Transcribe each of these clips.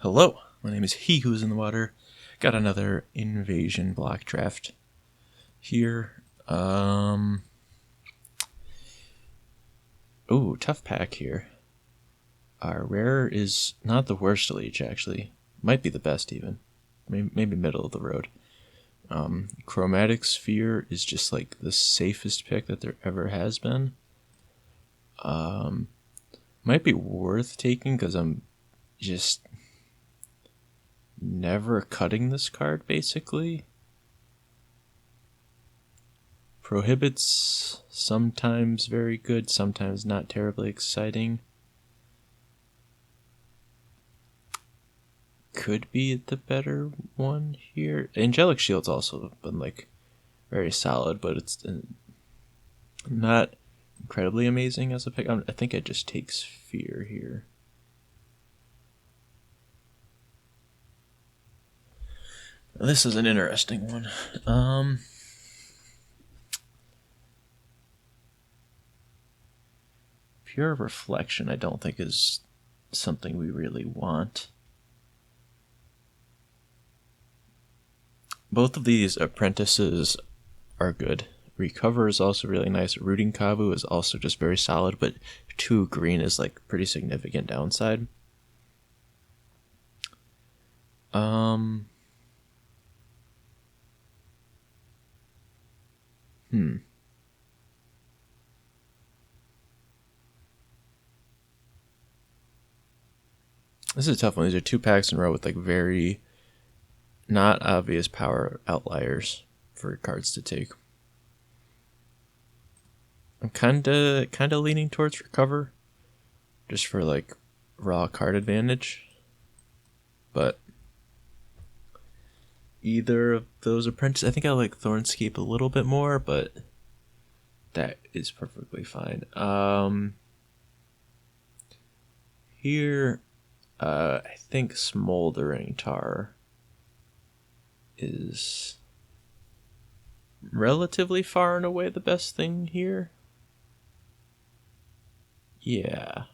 Hello, my name is He Who's in the Water. Got another invasion block draft here. Ooh, tough pack here. Our rare is not the worst to leech, actually. Might be the best, even. Maybe middle of the road. Chromatic Sphere is just like the safest pick that there ever has been. Might be worth taking because I'm just never cutting this card, basically. Prohibits, sometimes very good, sometimes not terribly exciting. Could be the better one here. Angelic Shield's also been like very solid, but it's not incredibly amazing as a pick. I think I just take Sphere here. This is an interesting one. Pure Reflection I don't think is something we really want. Both of these apprentices are good. Recover is also really nice. Rooting Kavu is also just very solid, but 2 green is like pretty significant downside. This is a tough one. These are 2 packs in a row with like very not obvious power outliers for cards to take. I'm kinda leaning towards Recover, just for like raw card advantage. But either of those apprentices, I think I like Thornscape a little bit more, but that is perfectly fine. Here, I think Smoldering Tar is relatively far and away the best thing here. Yeah.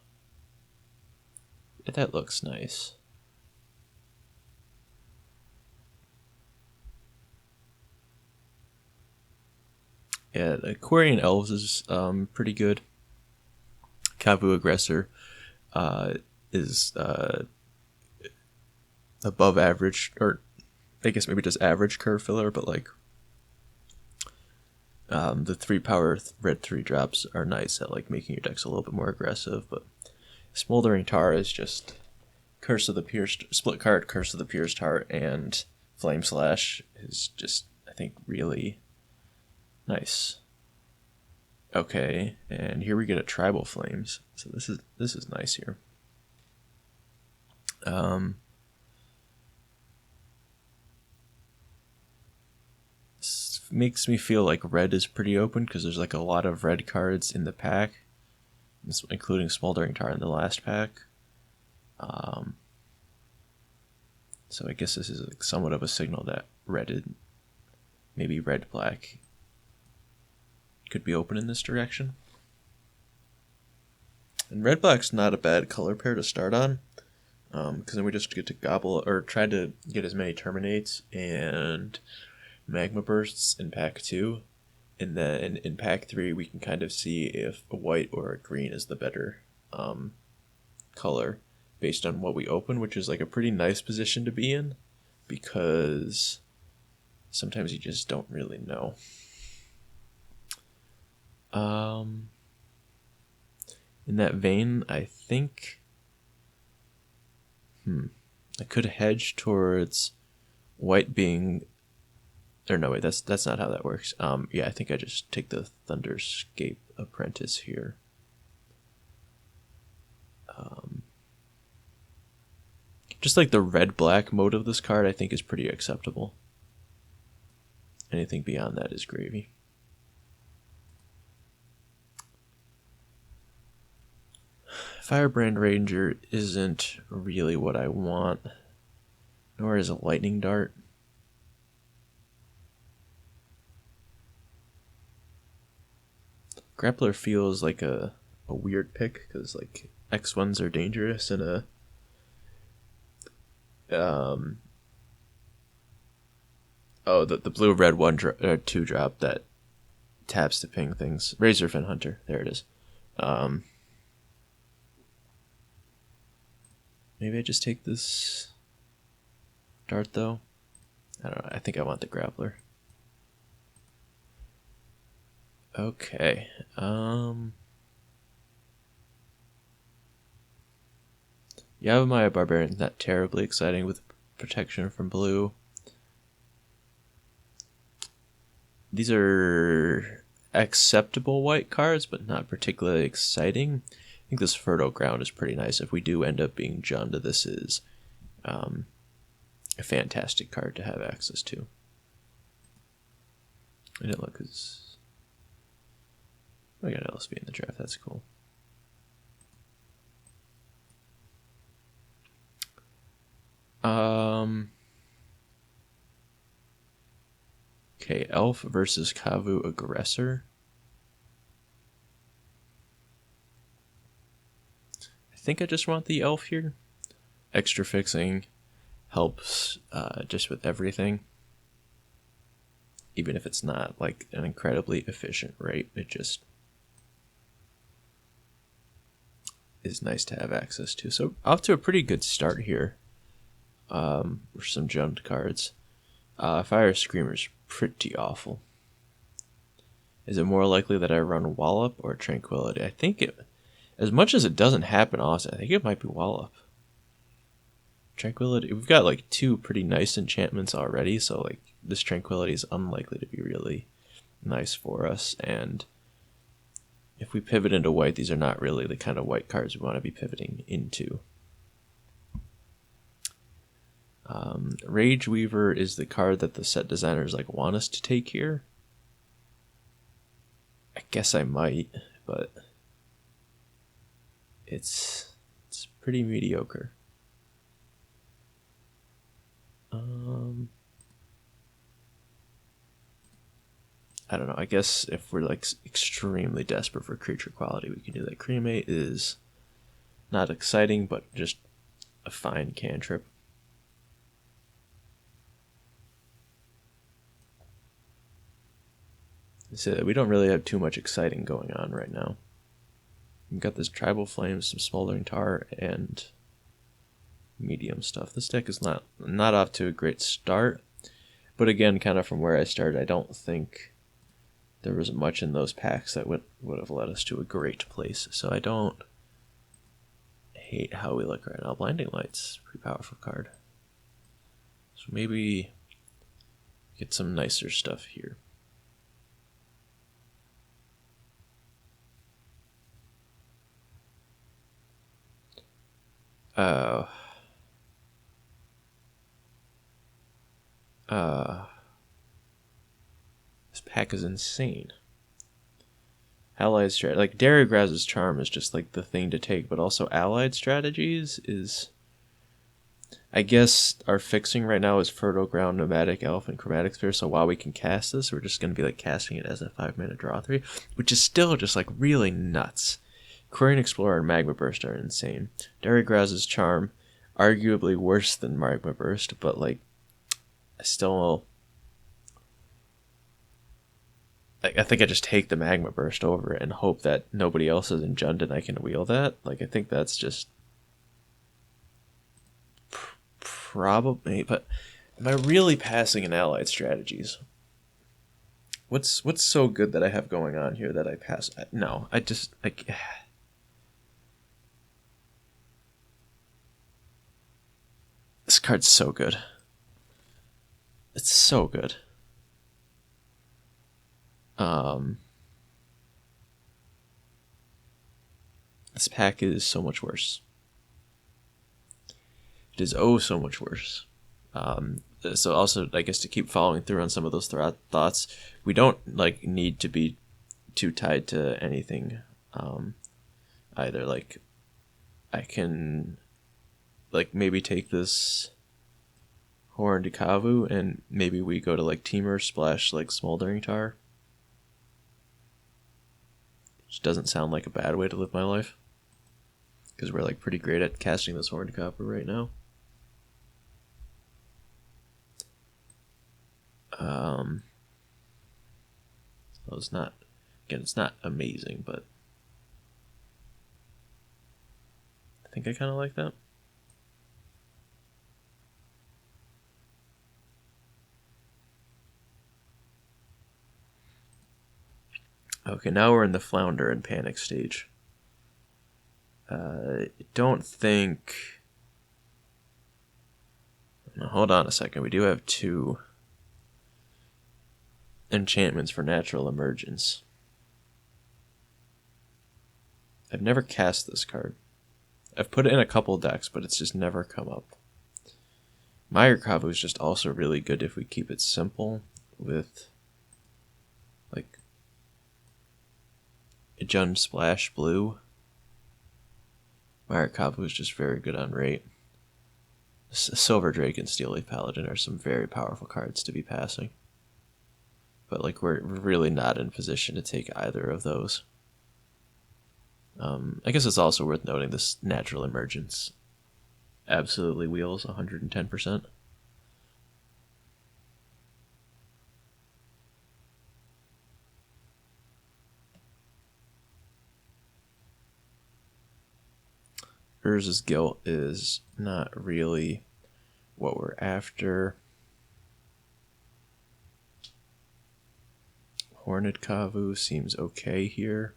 That looks nice. Yeah, the Aquarian Elves is pretty good. Kavu Aggressor is above average, or I guess maybe just average curve filler, but like the 3 power red 3 drops are nice at like making your decks a little bit more aggressive. But Smoldering Tar is just Curse of the Pierced split card, Curse of the Pierced Heart, and Flame Slash is just, I think, really nice. Okay, and here we get a Tribal Flames, so this is nice here. This makes me feel like red is pretty open because there's like a lot of red cards in the pack, including Smoldering Tar in the last pack. So I guess this is like somewhat of a signal that maybe red-black could be open in this direction. And red-black's not a bad color pair to start on, because then we just get to gobble or try to get as many Terminates and Magma Bursts in pack 2, and then in pack 3 we can kind of see if a white or a green is the better color based on what we open, which is like a pretty nice position to be in because sometimes you just don't really know. In that vein, I think I could hedge towards white being, or no, wait, that's not how that works. Yeah, I think I just take the Thunderscape Apprentice here. Just like the red-black mode of this card, I think is pretty acceptable. Anything beyond that is gravy. Firebrand Ranger isn't really what I want, nor is a Lightning Dart. Grappler feels like a weird pick because like X1s are dangerous in a Oh, the blue red 2-drop that taps to ping things. Razorfin Hunter. There it is. Maybe I just take this dart though. I don't know. I think I want the grappler. Okay. Yavimaya Barbarian's not terribly exciting with protection from blue. These are acceptable white cards, but not particularly exciting. I think this Fertile Ground is pretty nice. If we do end up being Jund, this is a fantastic card to have access to. And it looks... I got LSV in the draft, that's cool. Okay, Elf versus Kavu Aggressor. I think I just want the Elf here. Extra fixing helps just with everything. Even if it's not like an incredibly efficient rate, it just is nice to have access to. So off to a pretty good start here. For some Jund cards. Fire Screamer's pretty awful. Is it more likely that I run Wallop or Tranquility? I think it, as much as it doesn't happen often, I think it might be Wallop. Tranquility, we've got like 2 pretty nice enchantments already, so like this Tranquility is unlikely to be really nice for us, and if we pivot into white, these are not really the kind of white cards we want to be pivoting into. Rage Weaver is the card that the set designers like want us to take here. I guess I might, but it's pretty mediocre. I don't know. I guess if we're like extremely desperate for creature quality, we can do that. Cremate is not exciting, but just a fine cantrip. So we don't really have too much exciting going on right now. We've got this Tribal Flames, some Smoldering Tar, and medium stuff. This deck is not off to a great start, but again, kind of from where I started, I don't think there was much in those packs that would have led us to a great place. So I don't hate how we look right now. Blinding Light's a pretty powerful card. So maybe get some nicer stuff here. This pack is insane. Allied strategy, like Darragraz's Charm is just like the thing to take, but also allied strategies is, I guess our fixing right now is Fertile Ground, Nomadic Elf, and Chromatic Sphere, so while we can cast this, we're just going to be like casting it as a 5-mana draw 3, which is still just like really nuts. Quirion Explorer and Magma Burst are insane. Darragraz's Charm, arguably worse than Magma Burst, but like, I think I just take the Magma Burst over it and hope that nobody else is in Jund and I can wheel that. Like, I think that's just probably. But am I really passing in allied strategies? What's so good that I have going on here that I pass? No, this card's so good. It's so good. This pack is so much worse. It is so much worse. So also, I guess to keep following through on some of those thoughts, we don't like need to be too tied to anything either. Like, I can like maybe take this Horn to Kavu and maybe we go to like Teamer splash like Smoldering Tar. Which doesn't sound like a bad way to live my life. Because we're like pretty great at casting this Horn to Kavu right now. Well, it's not, again, it's not amazing, but I think I kind of like that. Okay, now we're in the flounder and panic stage. Don't think... Now, hold on a second. We do have 2 enchantments for natural emergence. I've never cast this card. I've put it in a couple decks, but it's just never come up. Kavu is just also really good if we keep it simple with like a Jund Splash Blue. Kavu is just very good on rate. Silver Drake and Steel Leaf Paladin are some very powerful cards to be passing. But like we're really not in position to take either of those. I guess it's also worth noting this natural emergence absolutely wheels 110%. Urza's Guilt is not really what we're after. Horned Kavu seems okay here.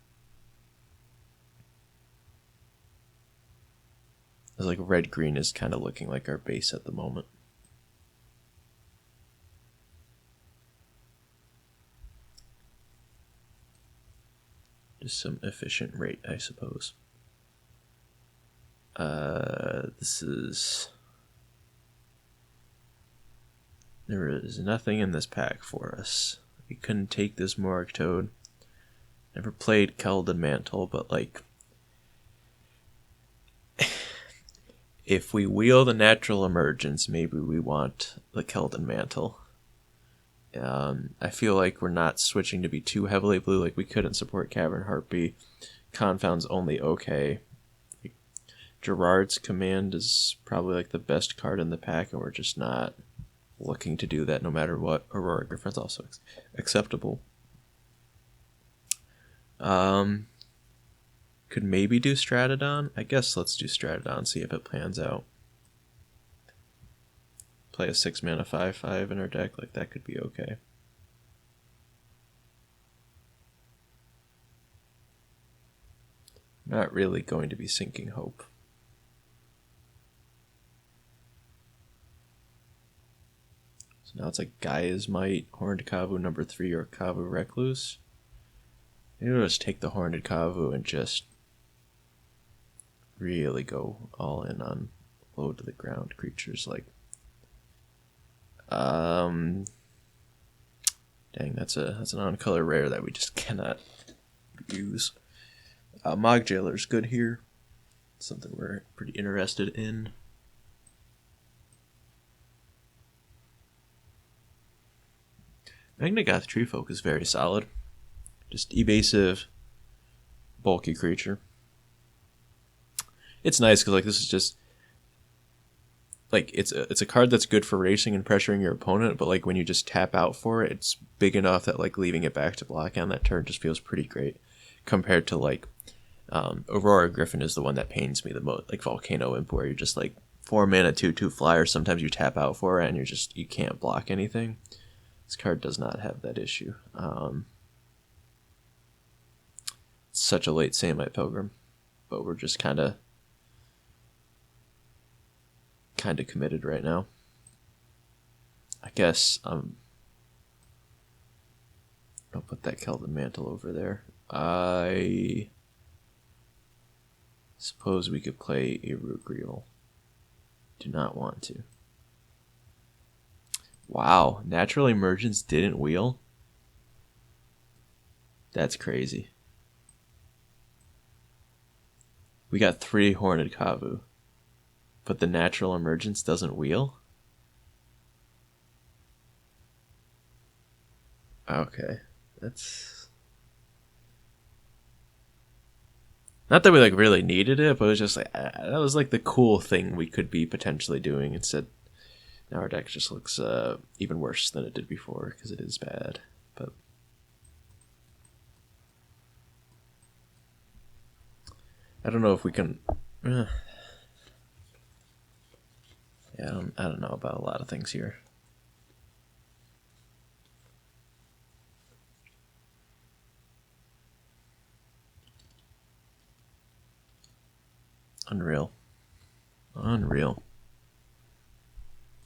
It's like red-green is kind of looking like our base at the moment. Just some efficient rate, I suppose. This is... There is nothing in this pack for us. We couldn't take this Morag Toad. Never played Keldon Mantle, but like... if we wheel the natural emergence, maybe we want the Keldon Mantle. I feel like we're not switching to be too heavily blue. Like we couldn't support Cavern Harpy. Confound's only okay. Gerard's Command is probably like the best card in the pack, and we're just not looking to do that no matter what. Aurora Griffin's also acceptable. Could maybe do Stratodon. I guess let's do Stratodon, see if it plans out. Play a 6-mana 5/5 in our deck, like that could be okay. Not really going to be sinking hope. So now it's like Gaia's Might, Horned Kavu number 3, or Kavu Recluse. Maybe we'll just take the Horned Kavu and just really go all in on low to the ground creatures like dang, that's an on-color rare that we just cannot use. Mog Jailer's good here. Something we're pretty interested in. Magnagoth Treefolk is very solid. Just evasive, bulky creature. It's nice because like this is just like it's a card that's good for racing and pressuring your opponent, but like when you just tap out for it, it's big enough that like leaving it back to block on that turn just feels pretty great compared to like Aurora Griffin is the one that pains me the most, like Volcano Imp, where you're just like 4 mana 2/2 flyer. Sometimes you tap out for it and you can't block anything. This card does not have that issue. It's such a late Samite Pilgrim, but we're just kind of committed right now. I guess I'll put that Keldon Mantle over there. I suppose we could play a Rookriel. Do not want to. Wow, Natural Emergence didn't wheel? That's crazy. We got 3 Horned Kavu, but the Natural Emergence doesn't wheel? Okay, that's... Not that we like really needed it, but it was just like that was like the cool thing we could be potentially doing instead Now our deck just looks even worse than it did before because it is bad. But I don't know if we can. Yeah, I don't know about a lot of things here. Unreal.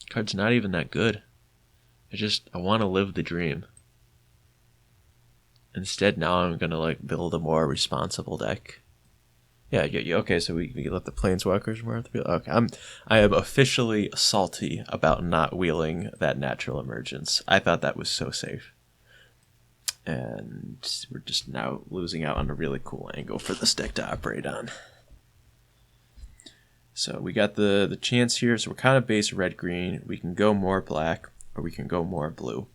Card's not even that good. I want to live the dream. Instead, now I'm gonna like build a more responsible deck. Yeah. Okay, so we let the planeswalkers more. Okay, I am officially salty about not wheeling that natural emergence. I thought that was so safe, and we're just now losing out on a really cool angle for this deck to operate on. So we got the chance here. So we're kind of base red green. We can go more black, or we can go more blue.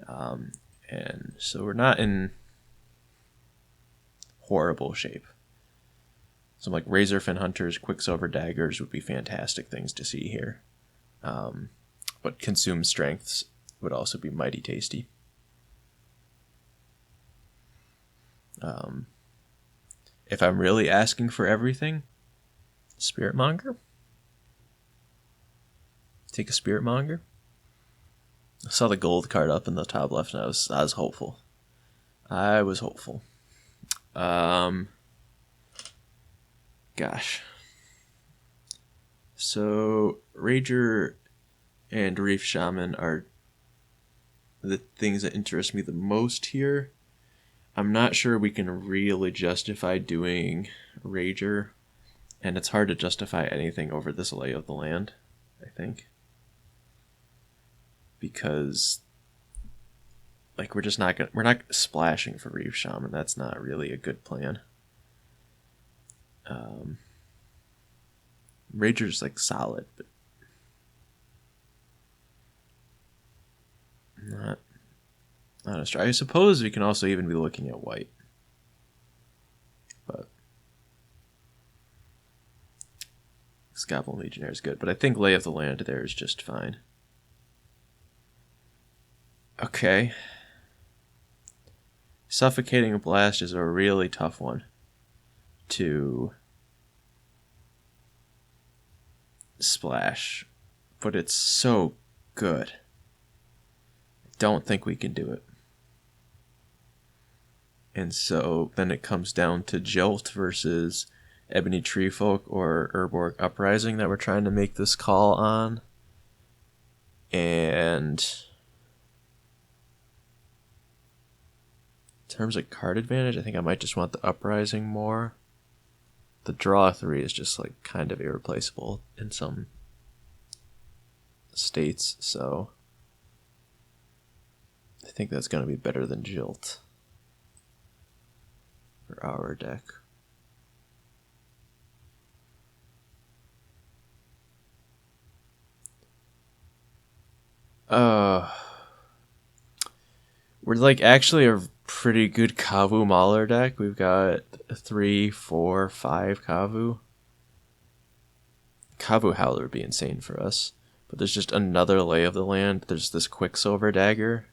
And so we're not in horrible shape. Some like Razorfin Hunters, Quicksilver Daggers would be fantastic things to see here. But Consume Strengths would also be mighty tasty. If I'm really asking for everything, Spiritmonger? Take a Spiritmonger? I saw the gold card up in the top left and I was hopeful. I was hopeful. Gosh. So Rager and Reef Shaman are the things that interest me the most here. I'm not sure we can really justify doing Rager, and it's hard to justify anything over this Lay of the Land, I think. Because like we're not splashing for Reef Shaman. That's not really a good plan. Rager's like solid, but not honest. I suppose we can also even be looking at white, but Goblin Legionnaire is good. But I think Lay of the Land there is just fine. Okay. Suffocating Blast is a really tough one to splash, but it's so good. I don't think we can do it. And so then it comes down to Jolt versus Ebony Treefolk or Urborg Uprising that we're trying to make this call on. And in terms of card advantage, I think I might just want the Uprising more. The draw 3 is just like kind of irreplaceable in some states, so I think that's going to be better than Jilt for our deck. We're like actually a pretty good Kavu Mauler deck. We've got 3, 4, 5 Kavu. Kavu Howler would be insane for us. But there's just another Lay of the Land. There's this Quicksilver Dagger.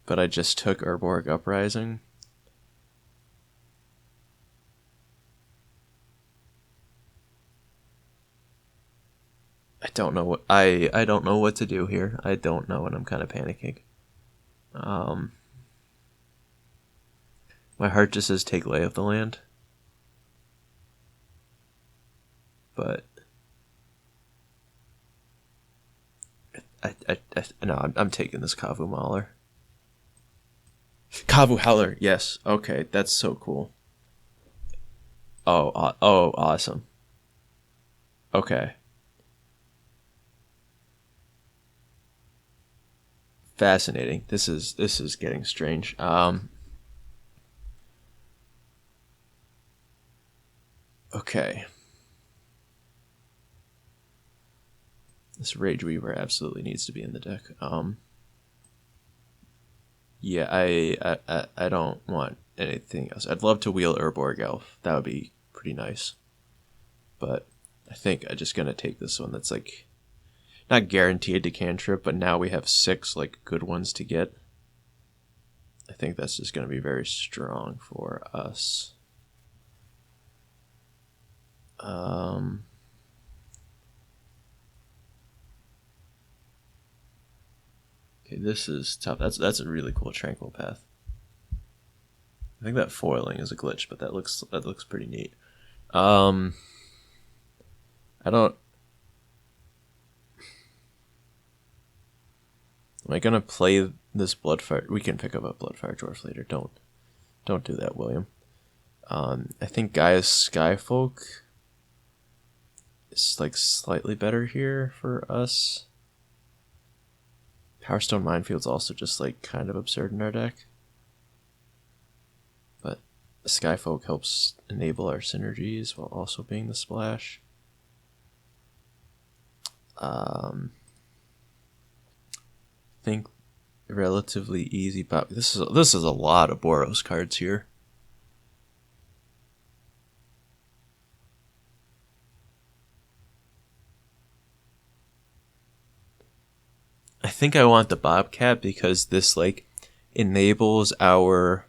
But I just took Urborg Uprising. I don't know what I don't know what to do here. I don't know, and I'm kind of panicking. My heart just says take Lay of the Land. But no, I'm taking this Kavu Mauler. Kavu Howler, yes. Okay, that's so cool. Oh, awesome. Okay. Fascinating. This is getting strange. Okay. This Rage Weaver absolutely needs to be in the deck. Yeah, I don't want anything else. I'd love to wheel Urborg Elf. That would be pretty nice. But I think I'm just gonna take this one that's like not guaranteed to cantrip, but now we have 6 like good ones to get. I think that's just going to be very strong for us. Okay, this is tough. That's a really cool Tranquil Path. I think that foiling is a glitch, but that looks pretty neat. I don't. Am I gonna play this Bloodfire? We can pick up a Bloodfire Dwarf later. Don't do that, William. I think Gaia's Skyfolk is like slightly better here for us. Powerstone Minefield's also just like kind of absurd in our deck. But Skyfolk helps enable our synergies while also being the splash. Think relatively easy, but this is a lot of Boros cards here. I think I want the Bobcat because this like enables our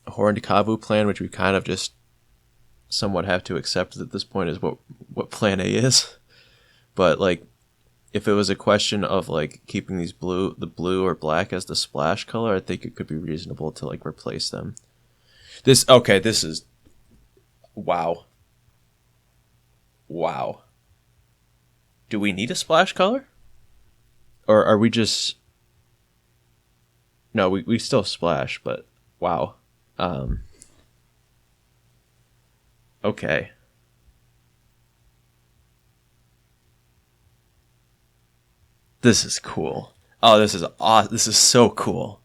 Horned Kavu plan, which we kind of just somewhat have to accept at this point is what plan A is. But like if it was a question of like keeping these the blue or black as the splash color, I think it could be reasonable to like replace them. This is wow. Do we need a splash color? Or are we just... No, we still splash, but wow. Okay. This is cool. Oh, this is so cool.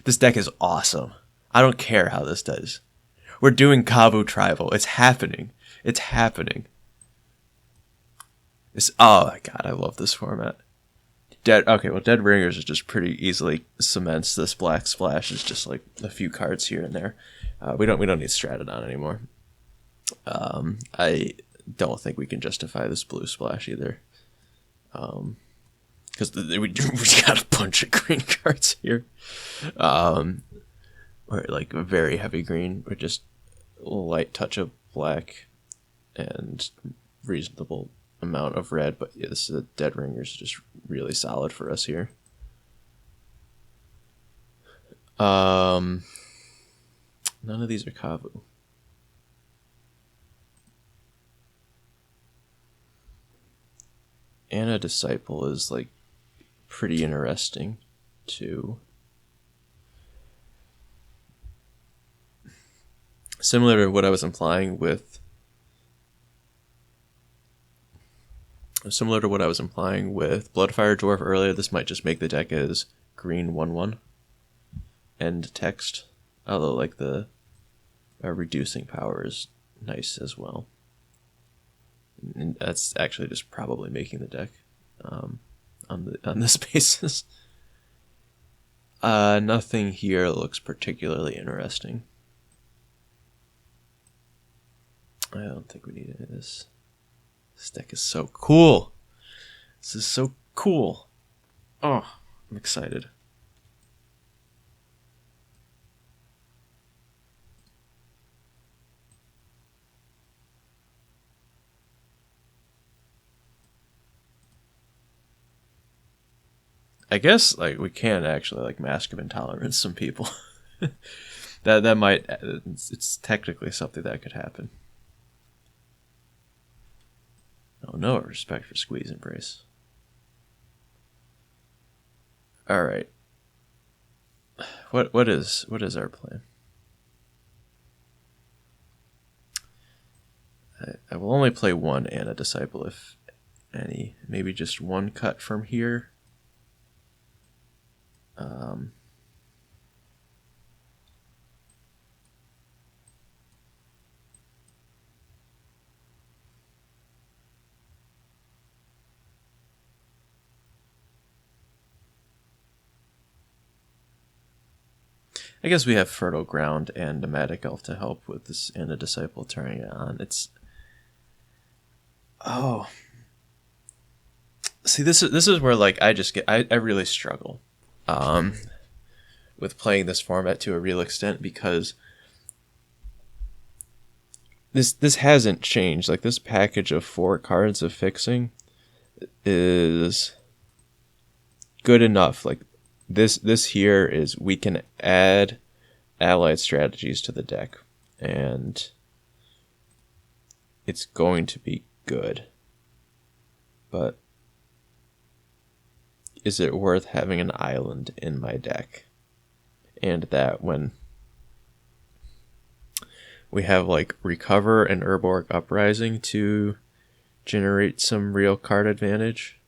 This deck is awesome. I don't care how this does. We're doing Kavu Tribal. It's happening. Oh my god, I love this format. Dead Ringers is just pretty easily cements. This black splash is just like a few cards here and there. We don't need Stratodon anymore. I don't think we can justify this blue splash either. Because we got a bunch of green cards here. Or like a very heavy green, or just a light touch of black and reasonable amount of red, but yeah, this is a Dead Ringer's just really solid for us here. None of these are Kavu. Anna Disciple is like pretty interesting too. Similar to what I was implying with Bloodfire Dwarf earlier, this might just make the deck as green 1/1 and text, although like the reducing power is nice as well. And that's actually just probably making the deck on this basis. Nothing here looks particularly interesting. I don't think we need any of this. This deck is so cool. This is so cool. Oh, I'm excited. I guess like we can actually like Mask of Intolerance some people. that might it's technically something that could happen. Oh no, respect for Squeeze Embrace. All right. What is our plan? I will only play one Anna Disciple if any. Maybe just one cut from here. I guess we have Fertile Ground and Nomadic Elf to help with this Anna Disciple turning it on. See, this is where like I really struggle with playing this format to a real extent, because this hasn't changed. Like, this package of 4 cards of fixing is good enough. Like, this here is, we can add allied strategies to the deck, and it's going to be good. But is it worth having an island in my deck? And that when we have like Recover and Urborg Uprising to generate some real card advantage.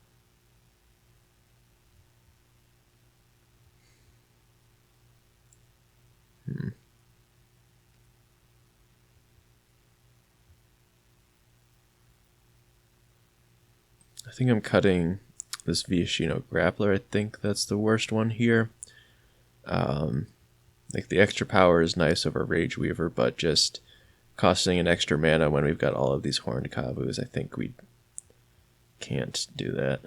I think I'm cutting this Viashino Grappler. I think that's the worst one here. Like, the extra power is nice over Rage Weaver, but just costing an extra mana when we've got all of these Horned Kavus, I think we can't do that.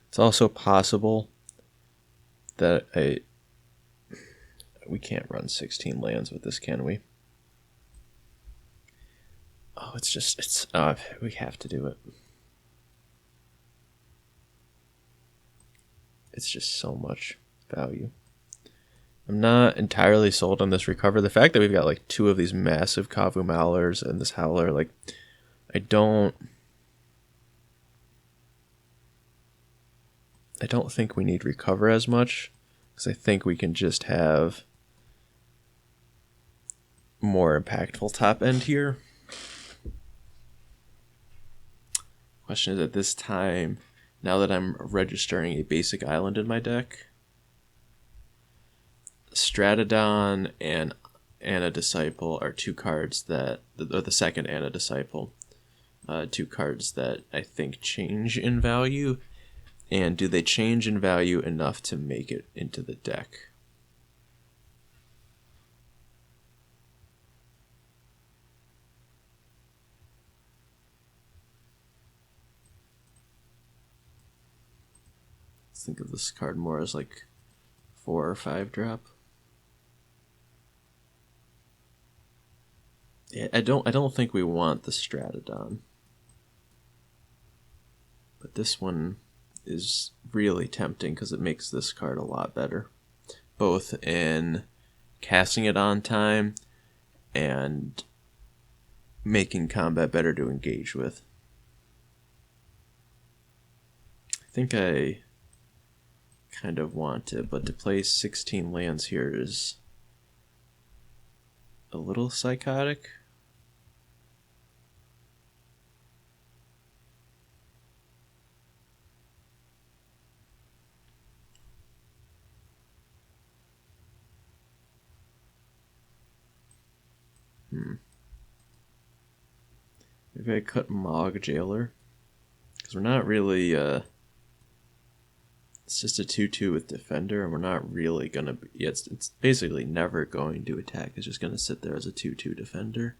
It's also possible that we can't run 16 lands with this, can we? Oh, we have to do it. It's just so much value. I'm not entirely sold on this Recover. The fact that we've got like 2 of these massive Kavu Malers and this Howler, like, I don't think we need Recover as much, because I think we can just have more impactful top end here. Question is, at this time, now that I'm registering a basic island in my deck, Stratodon and Anna Disciple are 2 cards that, or the second Anna Disciple, 2 cards that I think change in value. And do they change in value enough to make it into the deck? Let's think of this card more as like 4 or 5 drop. Yeah, I don't think we want the Stratodon. But this one is really tempting because it makes this card a lot better, both in casting it on time and making combat better to engage with. I think I kind of want it, but to play 16 lands here is a little psychotic. Maybe I cut Mog Jailer, because we're not really, it's just a 2/2 with Defender, and we're not really going to, it's basically never going to attack. It's just going to sit there as a 2/2 Defender.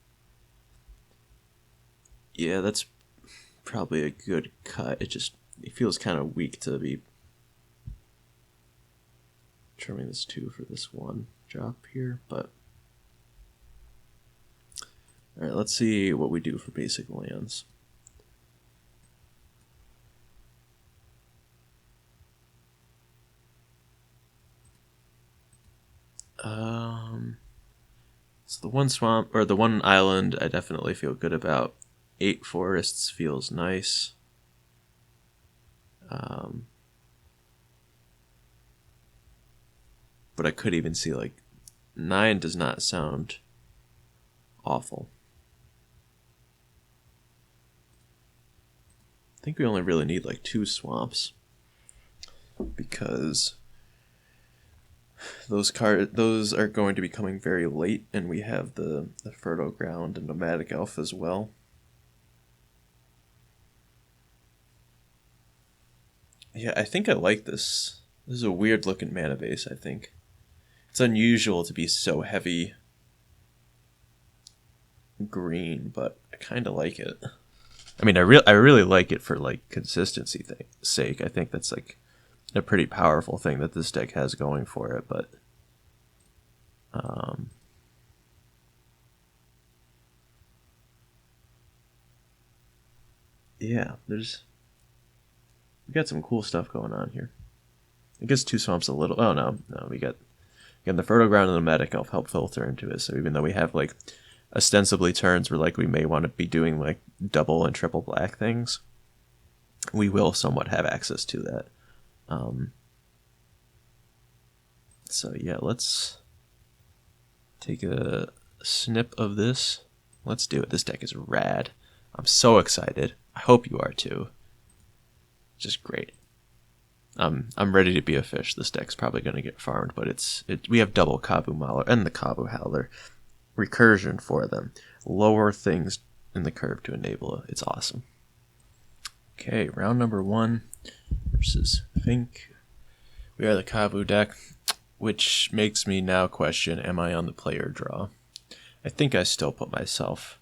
Yeah, that's probably a good cut. It feels kind of weak to be trimming this 2 for this 1 drop here, but alright, let's see what we do for basic lands. So the 1 swamp, or the 1 island, I definitely feel good about. 8 forests feels nice. But I could even see, like, 9 does not sound awful. I think we only really need like 2 swamps, because those are going to be coming very late, and we have the Fertile Ground and Nomadic Elf as well. Yeah, I think I like this. This is a weird looking mana base, I think. It's unusual to be so heavy green, but I kind of like it. I mean, I really like it for like consistency sake. I think that's like a pretty powerful thing that this deck has going for it, but yeah, we got some cool stuff going on here. I guess two swamps a little. Oh no, we got again the fertile ground and the medic elf help filter into it. So even though we have like ostensibly turns where like we may want to be doing like double and triple black things, we will somewhat have access to that. So yeah, let's take a snip of this. Let's do it. This deck is rad. I'm so excited. I hope you are too. Just great. I'm ready to be a fish. This deck's probably going to get farmed, but we have double Kabu Mauler and the Kabu Howler. Recursion for them. Lower things in the curve to enable it. It's awesome. Okay, round number 1 versus Fink. We are the Kabu deck, which makes me now question, am I on the player draw? I think I still put myself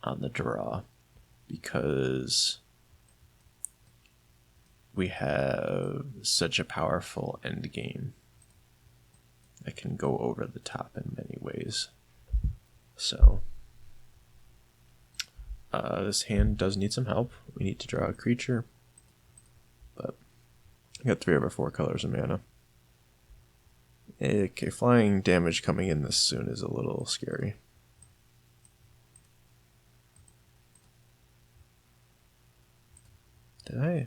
on the draw because we have such a powerful end game that can go over the top in many ways. So this hand does need some help. We need to draw a creature, but we got 3 of our 4 colors of mana. Okay, flying damage coming in this soon is a little scary. Did I?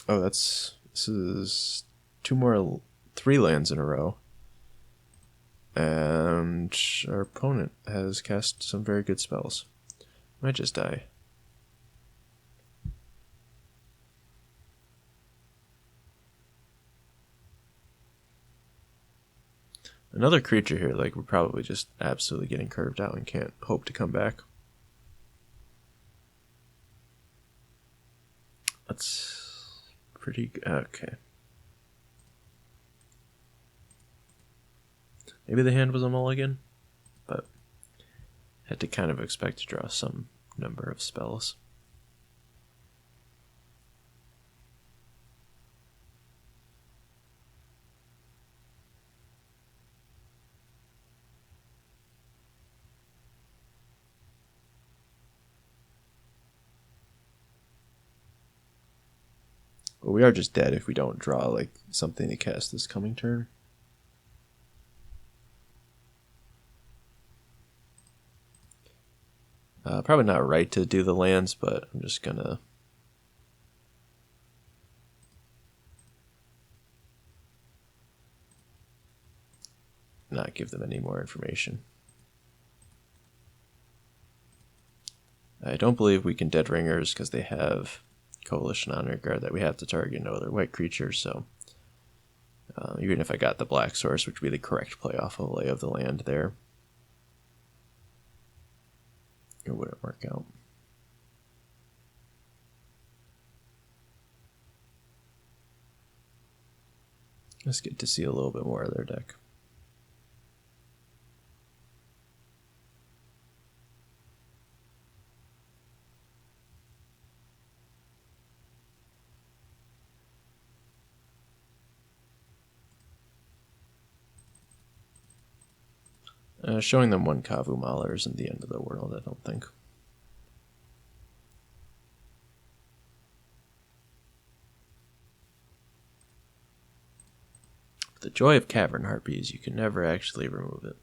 Oh, this is 3 lands in a row. And our opponent has cast some very good spells. Might just die. Another creature here, like, we're probably just absolutely getting curved out and can't hope to come back. That's pretty good. Okay. Maybe the hand was a mulligan, but had to kind of expect to draw some number of spells. But we are just dead if we don't draw like something to cast this coming turn. Probably not right to do the lands, but I'm just gonna not give them any more information. I don't believe we can Dead Ringers because they have Coalition Honor Guard that we have to target no other white creatures, so even if I got the black source, which would be the correct play off of Lay of the Land there, it wouldn't work out. Let's get to see a little bit more of their deck. Showing them 1 Kavu Mauler isn't the end of the world, I don't think. The joy of Cavern Harpies, you can never actually remove it.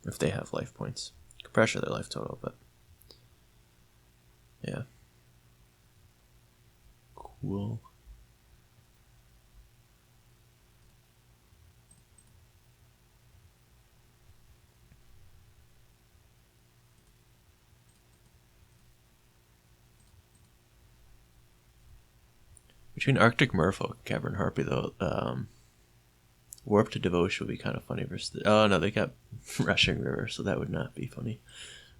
If they have life points. You can pressure their life total, but yeah. Cool. Between Arctic Merfolk and Cavern Harpy, though, Warp to Devotion would be kind of funny versus the... Oh, no, they got Rushing River, so that would not be funny.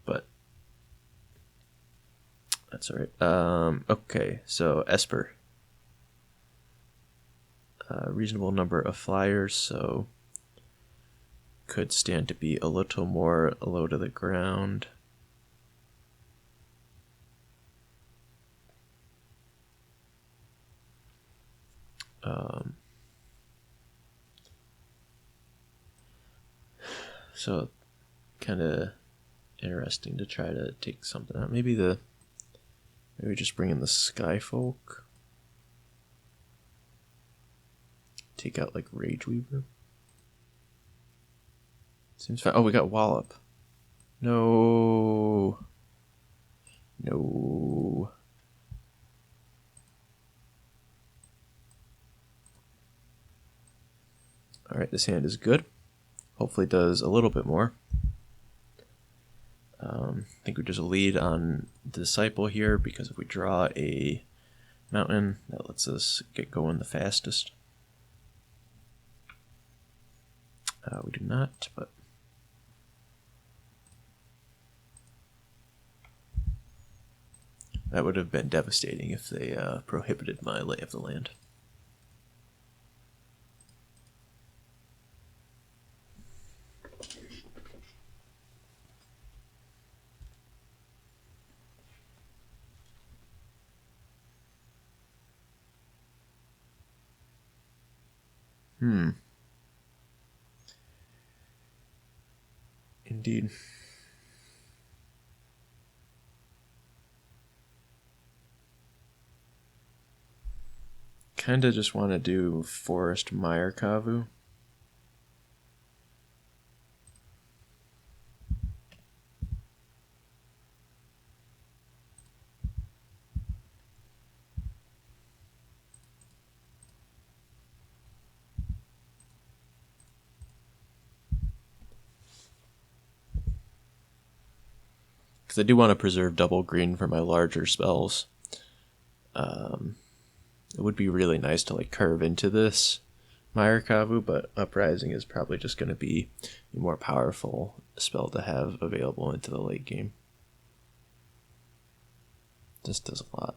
But that's alright. Okay, so Esper. Reasonable number of flyers, so could stand to be a little more low to the ground. So kind of interesting to try to take something out. Maybe just bring in the Skyfolk. Take out like Rage Weaver. Seems fine. Oh, we got Wallop. No. No. Alright, this hand is good. Hopefully it does a little bit more. I think we just lead on Disciple here, because if we draw a mountain, that lets us get going the fastest. We do not, but that would have been devastating if they prohibited my Lay of the Land. Indeed. Kinda just want to do Forest Mire Kavu. Because I do want to preserve double green for my larger spells. It would be really nice to like curve into this Mire Kavu, but Uprising is probably just going to be a more powerful spell to have available into the late game. This does a lot.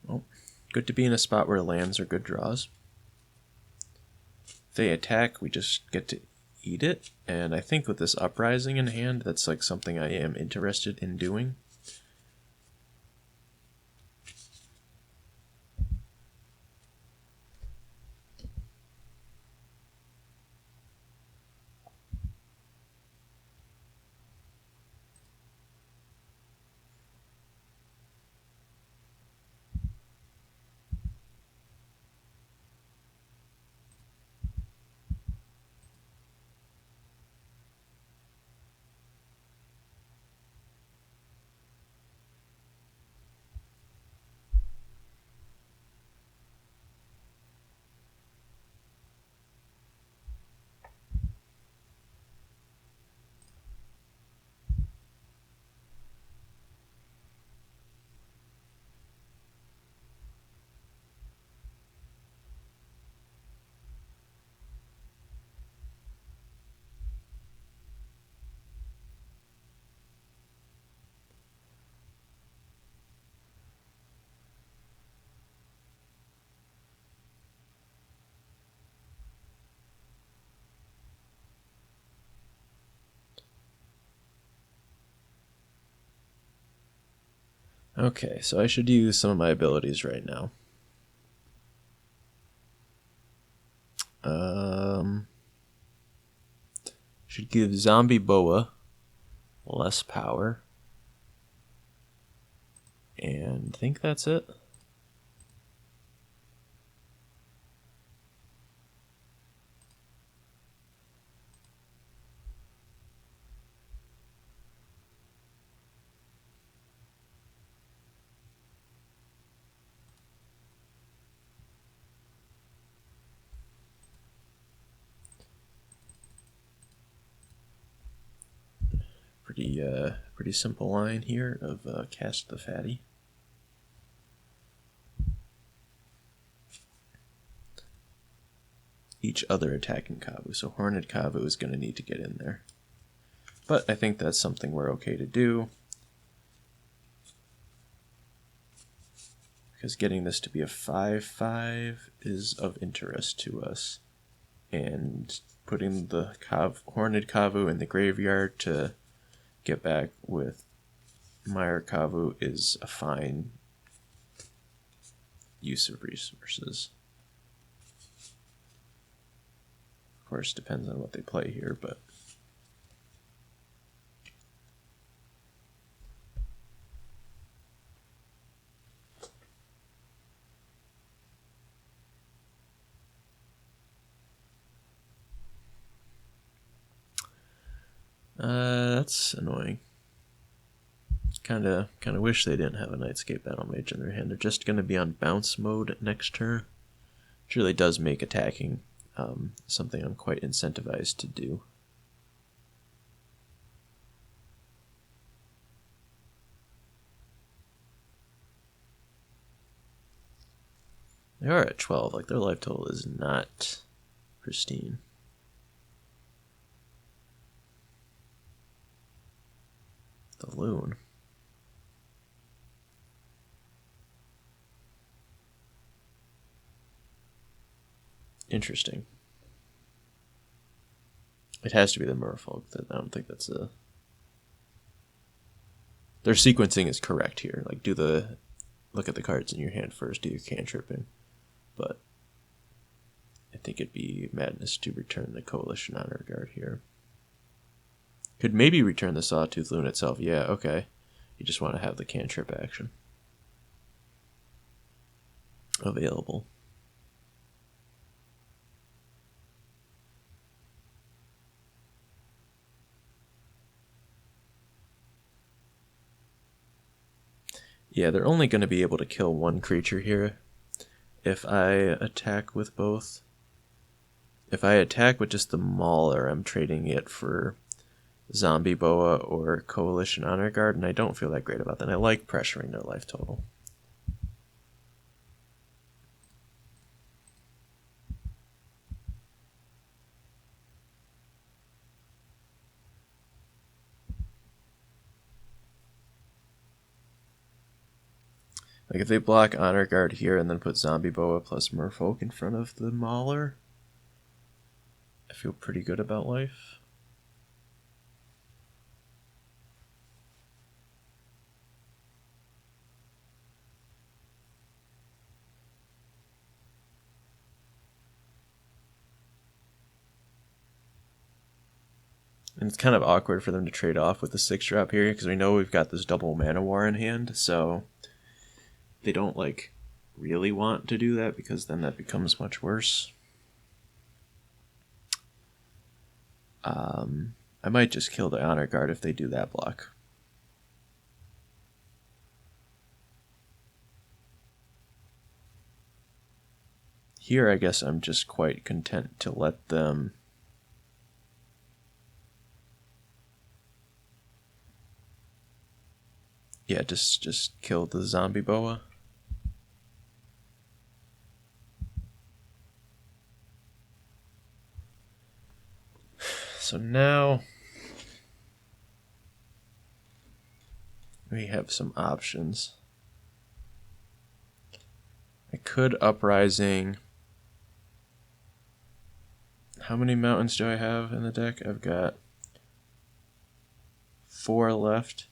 Well, good to be in a spot where lands are good draws. If they attack, we just get to eat it, and I think with this Uprising in hand, that's like something I am interested in doing. Okay, so I should use some of my abilities right now. Should give Zombie Boa less power. And I think that's it. Pretty simple line here of cast the fatty. Each other attacking Kavu, so Horned Kavu is going to need to get in there. But I think that's something we're okay to do, because getting this to be a 5/5 is of interest to us. And putting the Horned Kavu in the graveyard to get back with Mire Kavu is a fine use of resources. Of course, depends on what they play here, but that's annoying. Kind of wish they didn't have a Nightscape Battle Mage in their hand. They're just going to be on bounce mode next turn, which really does make attacking something I'm quite incentivized to do. They are at 12. Like, their life total is not pristine. The Loon. Interesting. It has to be the Merfolk. I don't think that's a... Their sequencing is correct here. Like, look at the cards in your hand first, do your cantripping. But I think it'd be madness to return the Coalition Honor Guard here. Could maybe return the Sawtooth Loon itself. Yeah, okay. You just want to have the cantrip action available. Yeah, they're only going to be able to kill one creature here if I attack with both. If I attack with just the Mauler, I'm trading it for Zombie Boa or Coalition Honor Guard, and I don't feel that great about that. I like pressuring their life total. Like, if they block Honor Guard here and then put Zombie Boa plus Merfolk in front of the Mauler, I feel pretty good about life. And it's kind of awkward for them to trade off with the 6-drop here, because we know we've got this double Mana War in hand, so they don't, like, really want to do that, because then that becomes much worse. I might just kill the Honor Guard if they do that block. Here, I guess I'm just quite content to let them... Yeah, just kill the Zombie Boa. So now we have some options. I could Uprising. How many mountains do I have in the deck? I've got 4 left.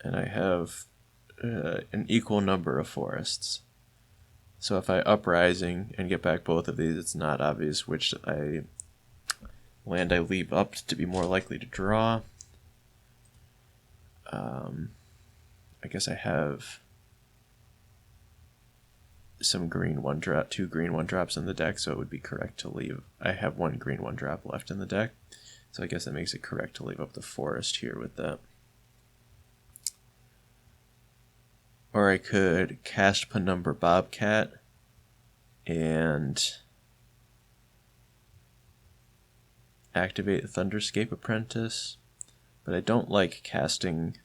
And I have an equal number of forests. So if I Uprising and get back both of these, it's not obvious which land I leave up to be more likely to draw. I guess I have some green 1-drop, 2 green 1-drops in the deck, so it would be correct to leave. I have 1 green 1-drop left in the deck, so I guess that makes it correct to leave up the forest here with that. Or I could cast Penumbra Bobcat and activate Thunderscape Apprentice, but I don't like casting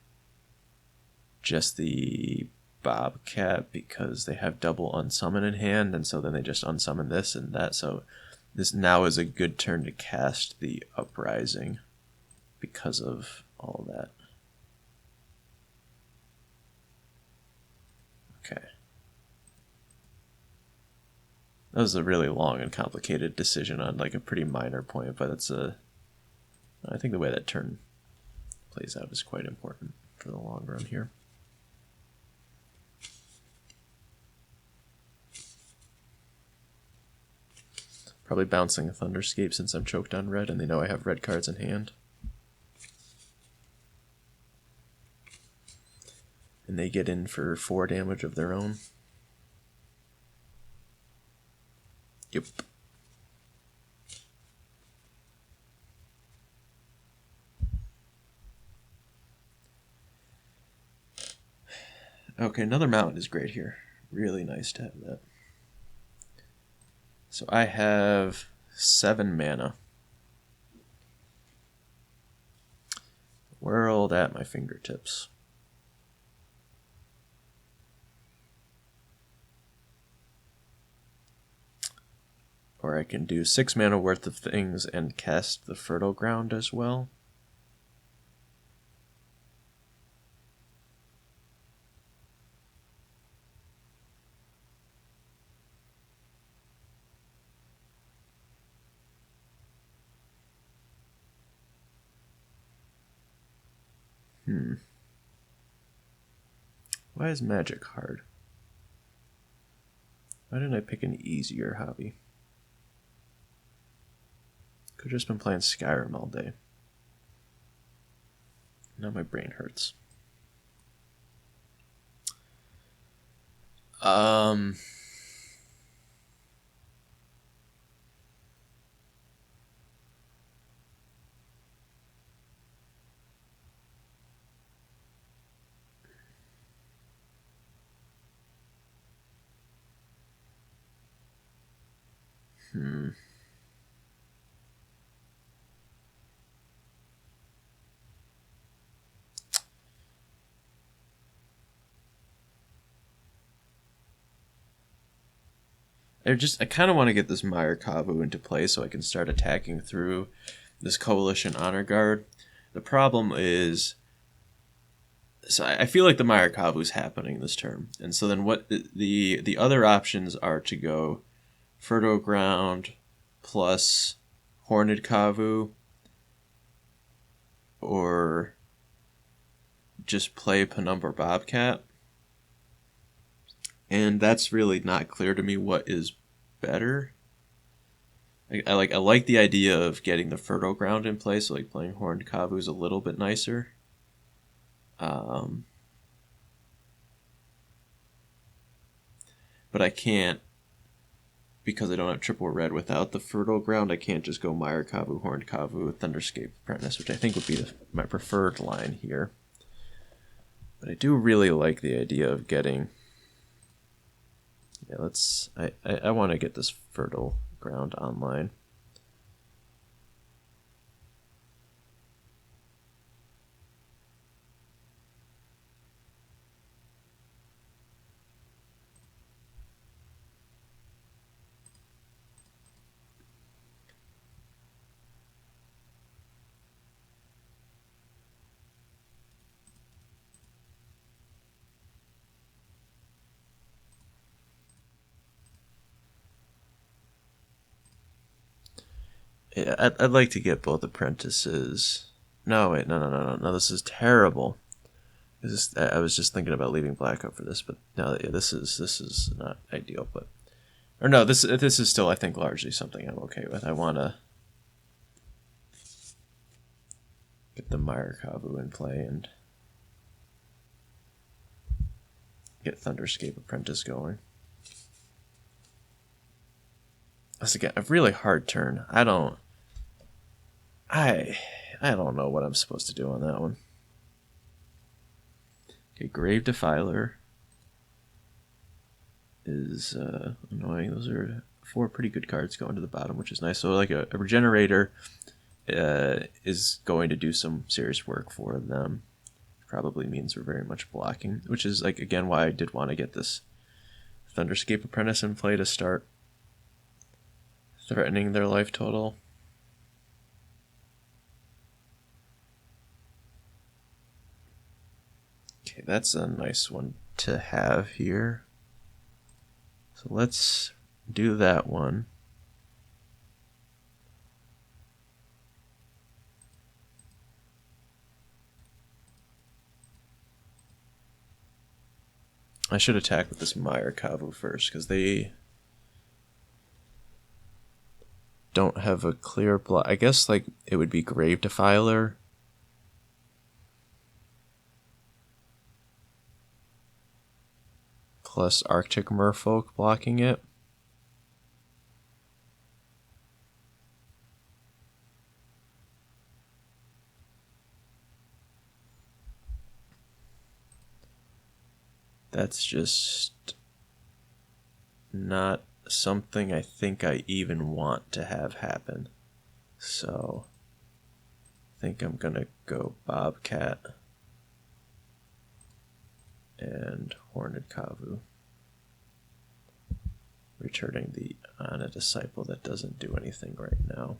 just the Bobcat because they have double unsummon in hand, and so then they just unsummon this and that, so this now is a good turn to cast the Uprising because of all that. Okay. That was a really long and complicated decision on like a pretty minor point, but it's I think the way that turn plays out is quite important for the long run here. Probably bouncing a Thunderscape since I'm choked on red and they know I have red cards in hand. And they get in for 4 damage of their own. Yep. Okay, another mountain is great here. Really nice to have that. So I have 7 mana. World at my fingertips. Or I can do 6 mana worth of things and cast the Fertile Ground as well. Why is Magic hard? Why didn't I pick an easier hobby? Could have just been playing Skyrim all day. Now my brain hurts. I kind of want to get this Mire Kavu into play so I can start attacking through this Coalition Honor Guard. The problem is, so I feel like the Mire Kavu is happening this turn, and so then what the other options are to go Fertile Ground plus Horned Kavu, or just play Penumbra Bobcat. And that's really not clear to me what is better. I like the idea of getting the Fertile Ground in place, so like playing Horned Kavu is a little bit nicer. But I can't, because I don't have triple red without the Fertile Ground, I can't just go Mire Kavu, Horned Kavu, Thunderscape Apprentice, which I think would be my preferred line here. But I do really like the idea of getting... Yeah, I want to get this Fertile Ground online. Yeah, I'd like to get both apprentices. No, wait, no, this is terrible. I was just thinking about leaving black up for this, but no, yeah, this is not ideal. But or no, this is still, I think, largely something I'm okay with. I want to get the Mire Kavu in play and get Thunderscape Apprentice going. That's again a really hard turn. I don't know what I'm supposed to do on that one. Okay, Grave Defiler is annoying. Those are 4 pretty good cards going to the bottom, which is nice. So like a Regenerator is going to do some serious work for them. Probably means we're very much blocking, which is like again why I did want to get this Thunderscape Apprentice in play to start threatening their life total. Okay, that's a nice one to have here. So let's do that one. I should attack with this Meyer Kavu first, because they don't have a clear block. I guess like it would be Grave Defiler. Plus Arctic Merfolk blocking it. That's just not something I think I even want to have happen. So I think I'm gonna go Bobcat and Horned Kavu, returning the Ana Disciple that doesn't do anything right now.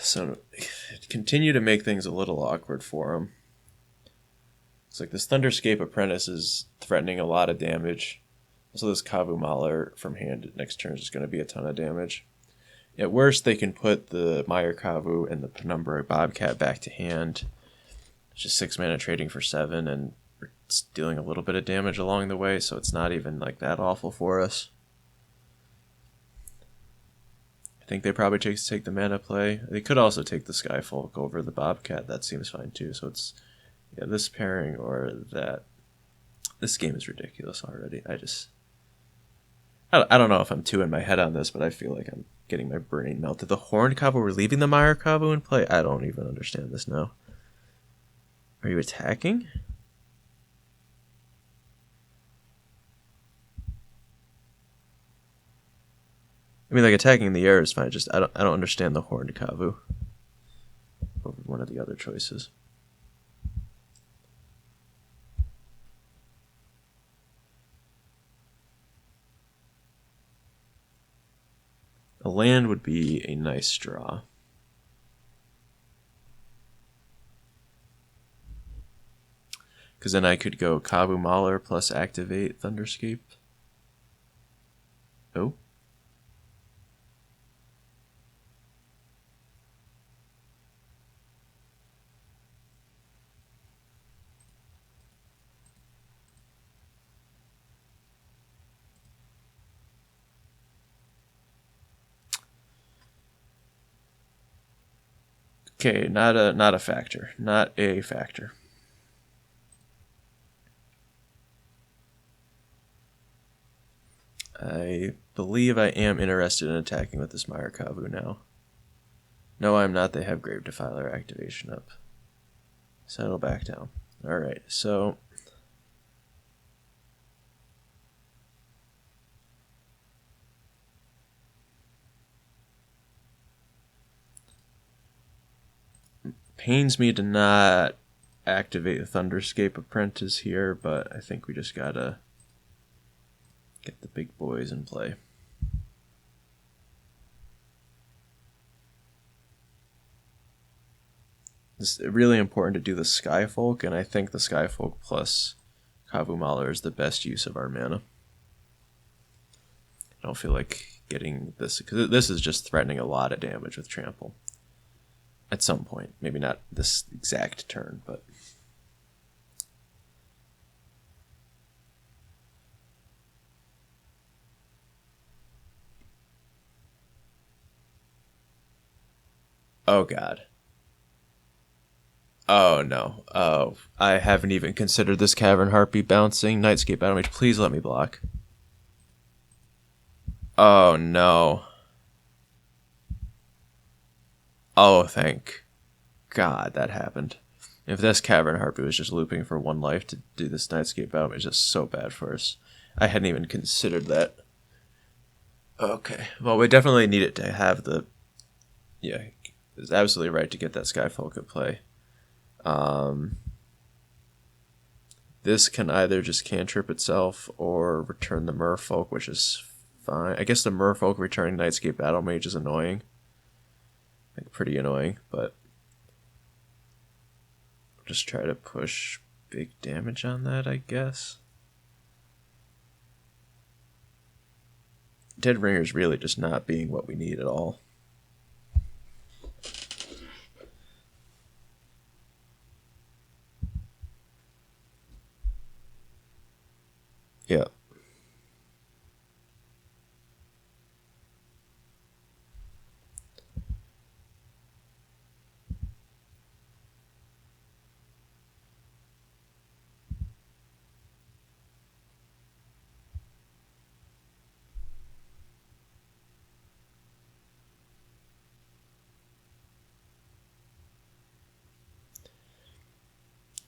So continue to make things a little awkward for him. It's like this Thunderscape Apprentice is threatening a lot of damage. So this Kavu Mauler from hand next turn is going to be a ton of damage. At worst, they can put the Meyer Kavu and the Penumbra Bobcat back to hand. It's just 6 mana trading for 7, and it's dealing a little bit of damage along the way, so it's not even like that awful for us. I think they probably take the mana play. They could also take the Skyfolk over the Bobcat. That seems fine too. So it's this pairing or that. This game is ridiculous already. I don't know if I'm too in my head on this, but I feel like I'm getting my brain melted. The Horned Kavu, we're leaving the Meyer Kavu in play? I don't even understand this now. Are you attacking? I mean, like, attacking the air is fine. Just I don't understand the Horned Kavu over one of the other choices. A land would be a nice draw. Because then I could go Kavu Mauler plus activate Thunderscape. Oh. Okay, not a factor. Not a factor. I believe I am interested in attacking with this Meyer Kavu now. No, I'm not. They have Grave Defiler activation up. Settle back down. Alright, so pains me to not activate Thunderscape Apprentice here, but I think we just gotta get the big boys in play. It's really important to do the Skyfolk, and I think the Skyfolk plus Kavu Mauler is the best use of our mana. I don't feel like getting this, because this is just threatening a lot of damage with Trample. At some point. Maybe not this exact turn, but... Oh god. Oh no. Oh, I haven't even considered this Cavern Harpy bouncing. Nightscape Battle Mage, please let me block. Oh no. Oh, thank God that happened. If this Cavern Harpy was just looping for 1 life to do this Nightscape Battle Mage, is just so bad for us. I hadn't even considered that. Okay. Well, we definitely need it to have the... Yeah, it's absolutely right to get that Skyfolk at play. This can either just cantrip itself or return the Merfolk, which is fine. I guess the Merfolk returning Nightscape Battle Mage is annoying. Like, pretty annoying, but... just try to push big damage on that, I guess. Dead Ringer's really just not being what we need at all. Yeah.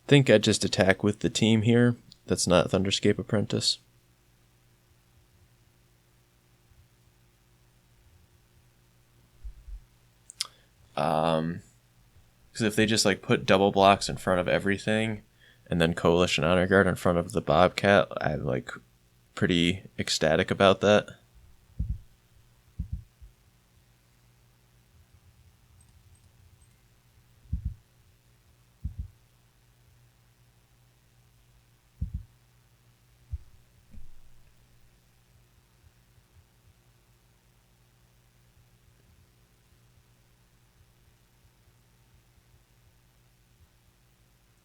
Think I'd just attack with the team here. That's not Thunderscape Apprentice. Because if they just like put double blocks in front of everything, and then Coalition Honor Guard in front of the Bobcat, I'm like pretty ecstatic about that.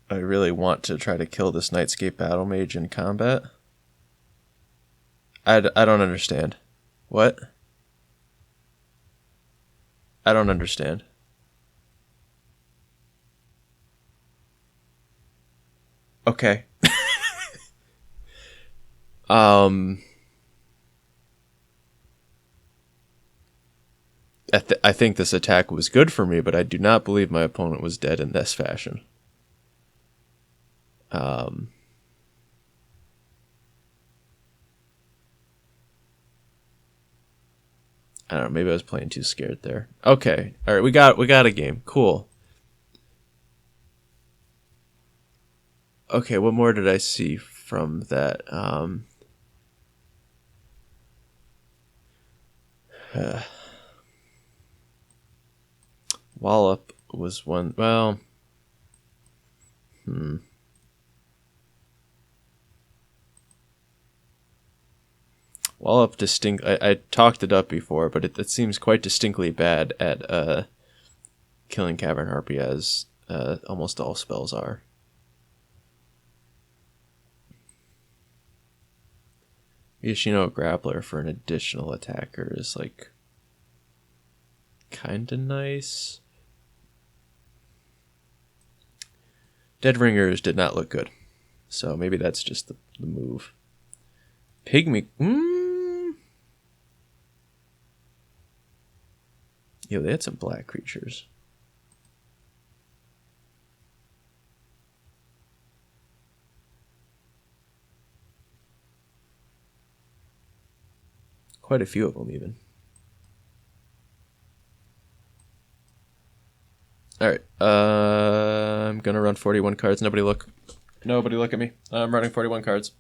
I really want to try to kill this Nightscape Battle Mage in combat. I don't understand. What? I don't understand. Okay. I think this attack was good for me, but I do not believe my opponent was dead in this fashion. I don't know. Maybe I was playing too scared there. Okay. All right. We got a game. Cool. Okay. What more did I see from that? Wallop was one. Well. Wallop I talked it up before, but it seems quite distinctly bad at killing Cavern Harpy, as almost all spells are. Yoshino Grappler for an additional attacker is like kinda nice. Dead Ringers did not look good, so maybe that's just the move. Pygmy. Yo, they had some black creatures. Quite a few of them, even. Alright, I'm gonna run 41 cards. Nobody look. Nobody look at me. I'm running 41 cards.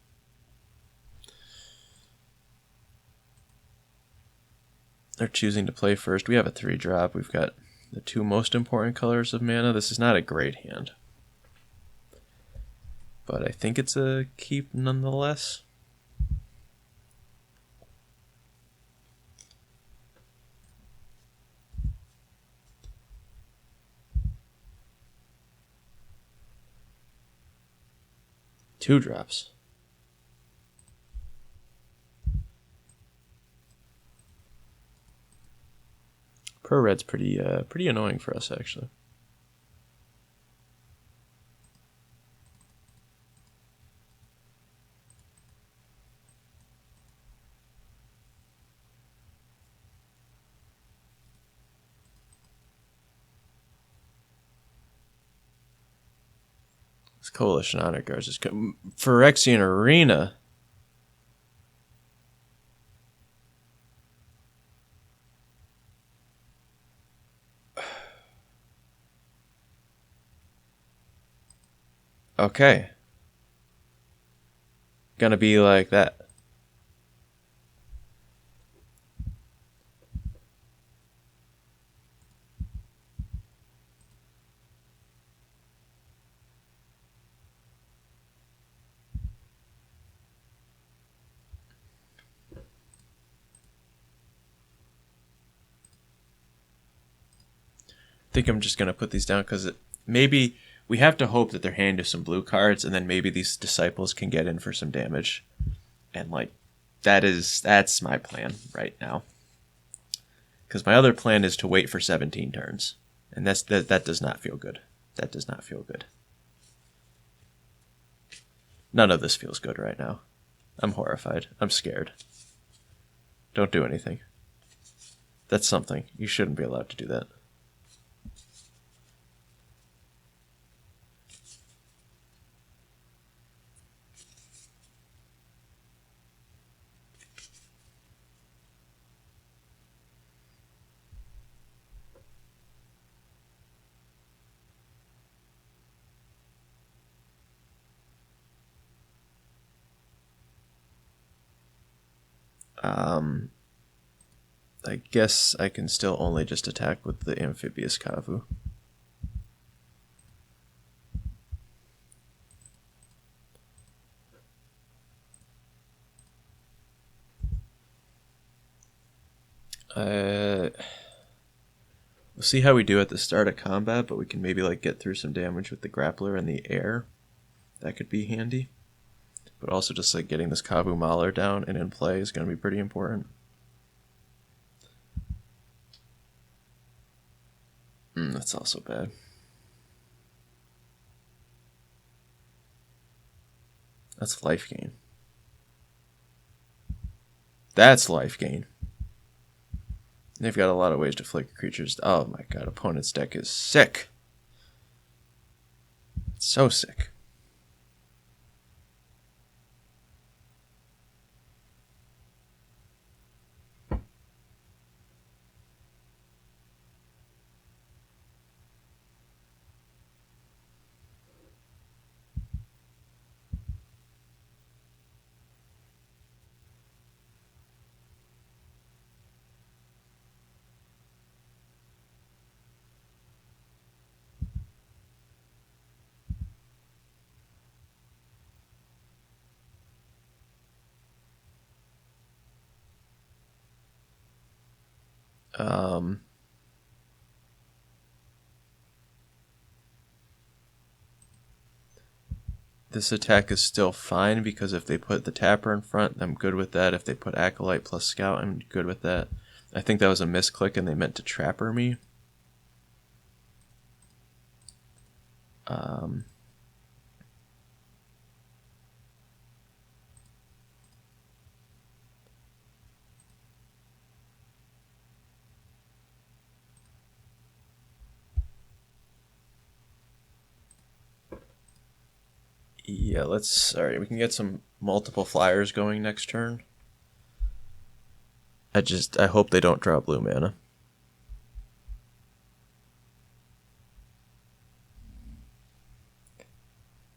They're choosing to play first. We have a 3-drop. We've got the 2 most important colors of mana. This is not a great hand, but I think it's a keep nonetheless. Two drops. Pro red's pretty annoying for us, actually. This Coalition Honor Guards is Phyrexian Arena. Okay. Gonna be like that. I think I'm just gonna put these down because maybe we have to hope that they're handing us some blue cards, and then maybe these disciples can get in for some damage, and like that's my plan right now. Because my other plan is to wait for 17 turns, and that does not feel good. That does not feel good. None of this feels good right now. I'm horrified. I'm scared. Don't do anything. That's something. You shouldn't be allowed to do that. I guess I can still only just attack with the Amphibious Kavu. We'll see how we do at the start of combat, but we can maybe like get through some damage with the Grappler in the air. That could be handy. But also just like getting this Kavu Mauler down and in play is going to be pretty important. That's also bad. That's life gain. That's life gain. They've got a lot of ways to flicker creatures. Oh my god, opponent's deck is sick. It's so sick. This attack is still fine because if they put the Tapper in front, I'm good with that. If they put Acolyte plus Scout, I'm good with that. I think that was a misclick and they meant to Trapper me. Yeah, alright, we can get some multiple flyers going next turn. I hope they don't draw blue mana.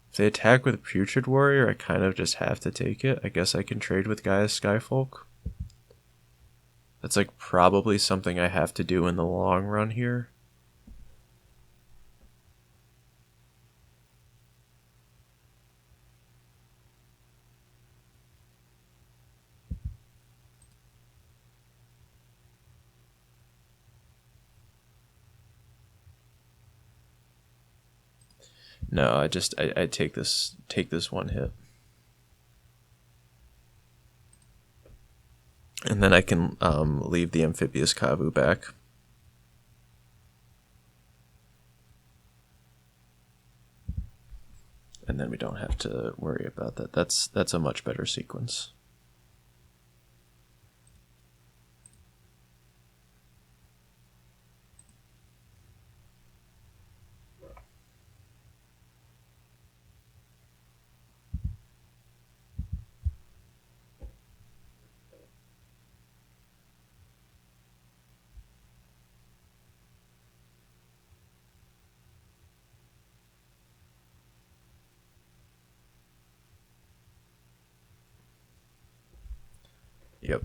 If they attack with Putrid Warrior, I kind of just have to take it. I guess I can trade with Gaia's Skyfolk. That's like probably something I have to do in the long run here. No, I take this one hit. And then I can leave the Amphibious Kavu back. and then we don't have to worry about that. That's a much better sequence. Yep.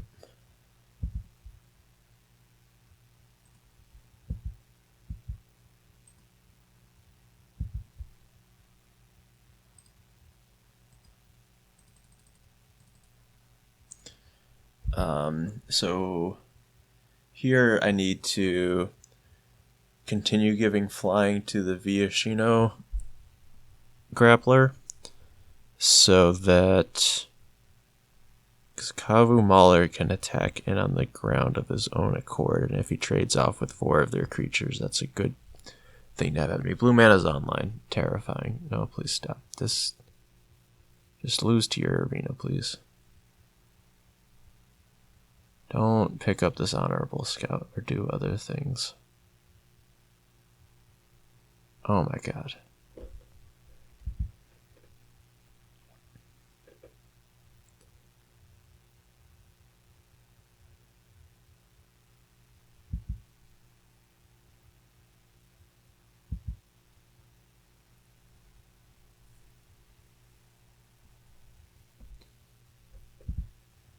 So here I need to continue giving flying to the Viashino grappler so that because Kavu Mahler can attack in on the ground of his own accord, and if he trades off with 4 of their creatures, that's a good thing to have happen to me. Blue mana's online. Terrifying. No, please stop. Just lose to your arena, please. Don't pick up this Honorable Scout or do other things. Oh my god.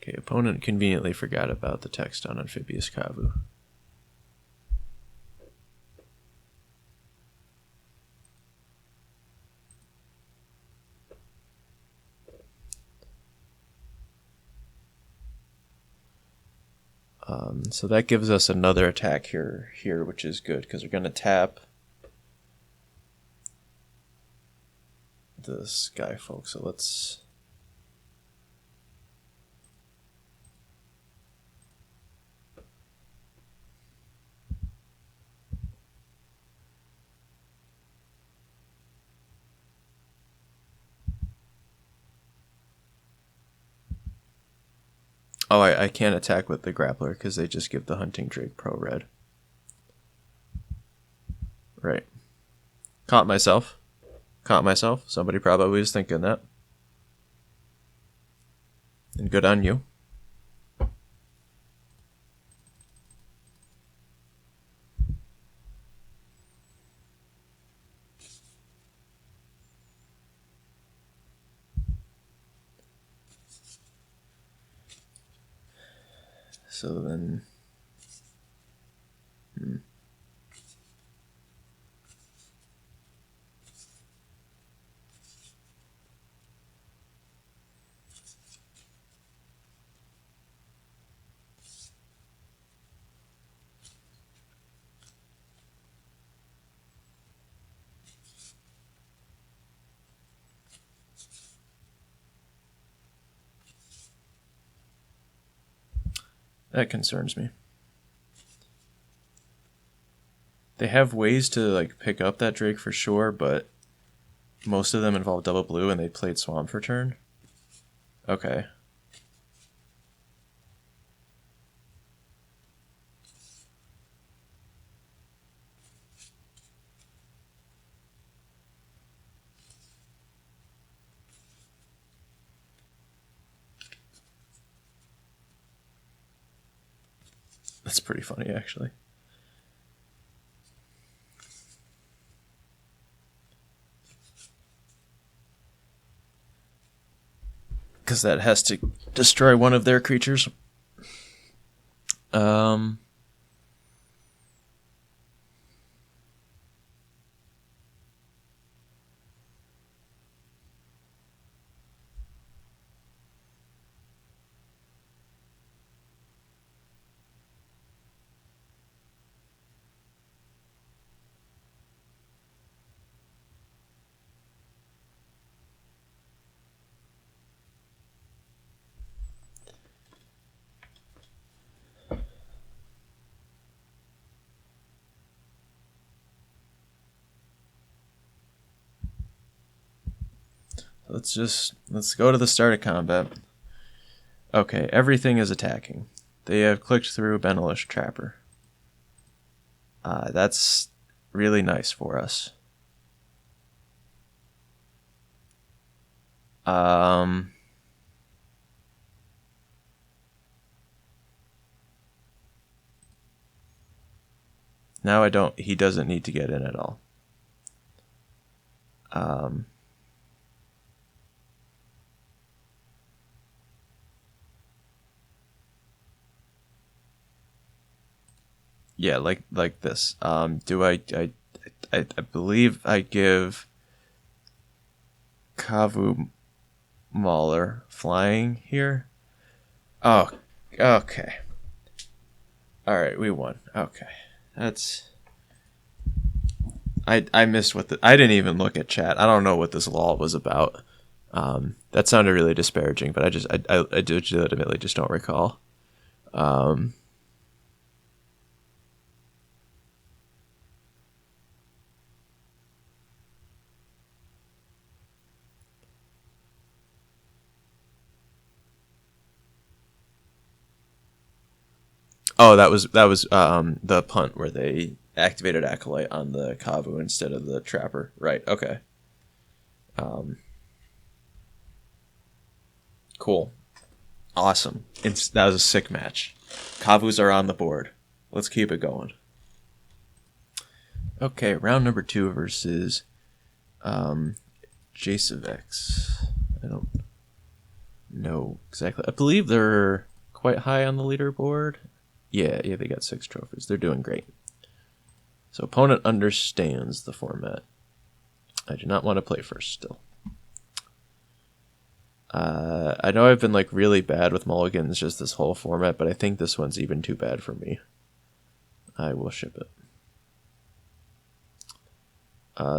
Okay, opponent conveniently forgot about the text on Amphibious Kavu. So that gives us another attack here, which is good, because we're going to tap the Sky Folk. So let's... Oh, I can't attack with the Grappler because they just give the Hunting Drake Pro Red. Right. Caught myself. Somebody probably was thinking that. And good on you. So then... That concerns me. They have ways to like pick up that Drake for sure, but most of them involve double blue and they played Swamp for turn. Okay. That's pretty funny, actually. Because that has to destroy one of their creatures. let's go to the start of combat. Okay, everything is attacking. They have clicked through Benelish Trapper. That's really nice for us. Now he doesn't need to get in at all. Yeah, like this. I believe I give Kavu Mauler flying here. Oh, okay. All right, we won. Okay, that's. I missed I didn't even look at chat. I don't know what this law was about. That sounded really disparaging, but I legitimately just don't recall. Oh, that was the punt where they activated Acolyte on the Kavu instead of the Trapper. Right, okay. Cool. Awesome. That was a sick match. Kavus are on the board. Let's keep it going. Okay, round number 2 versus Jacevex. I don't know exactly. I believe they're quite high on the leaderboard. Yeah, they got 6 trophies. They're doing great. So opponent understands the format. I do not want to play first still. I know I've been like really bad with mulligans just this whole format, but I think this one's even too bad for me. I will ship it.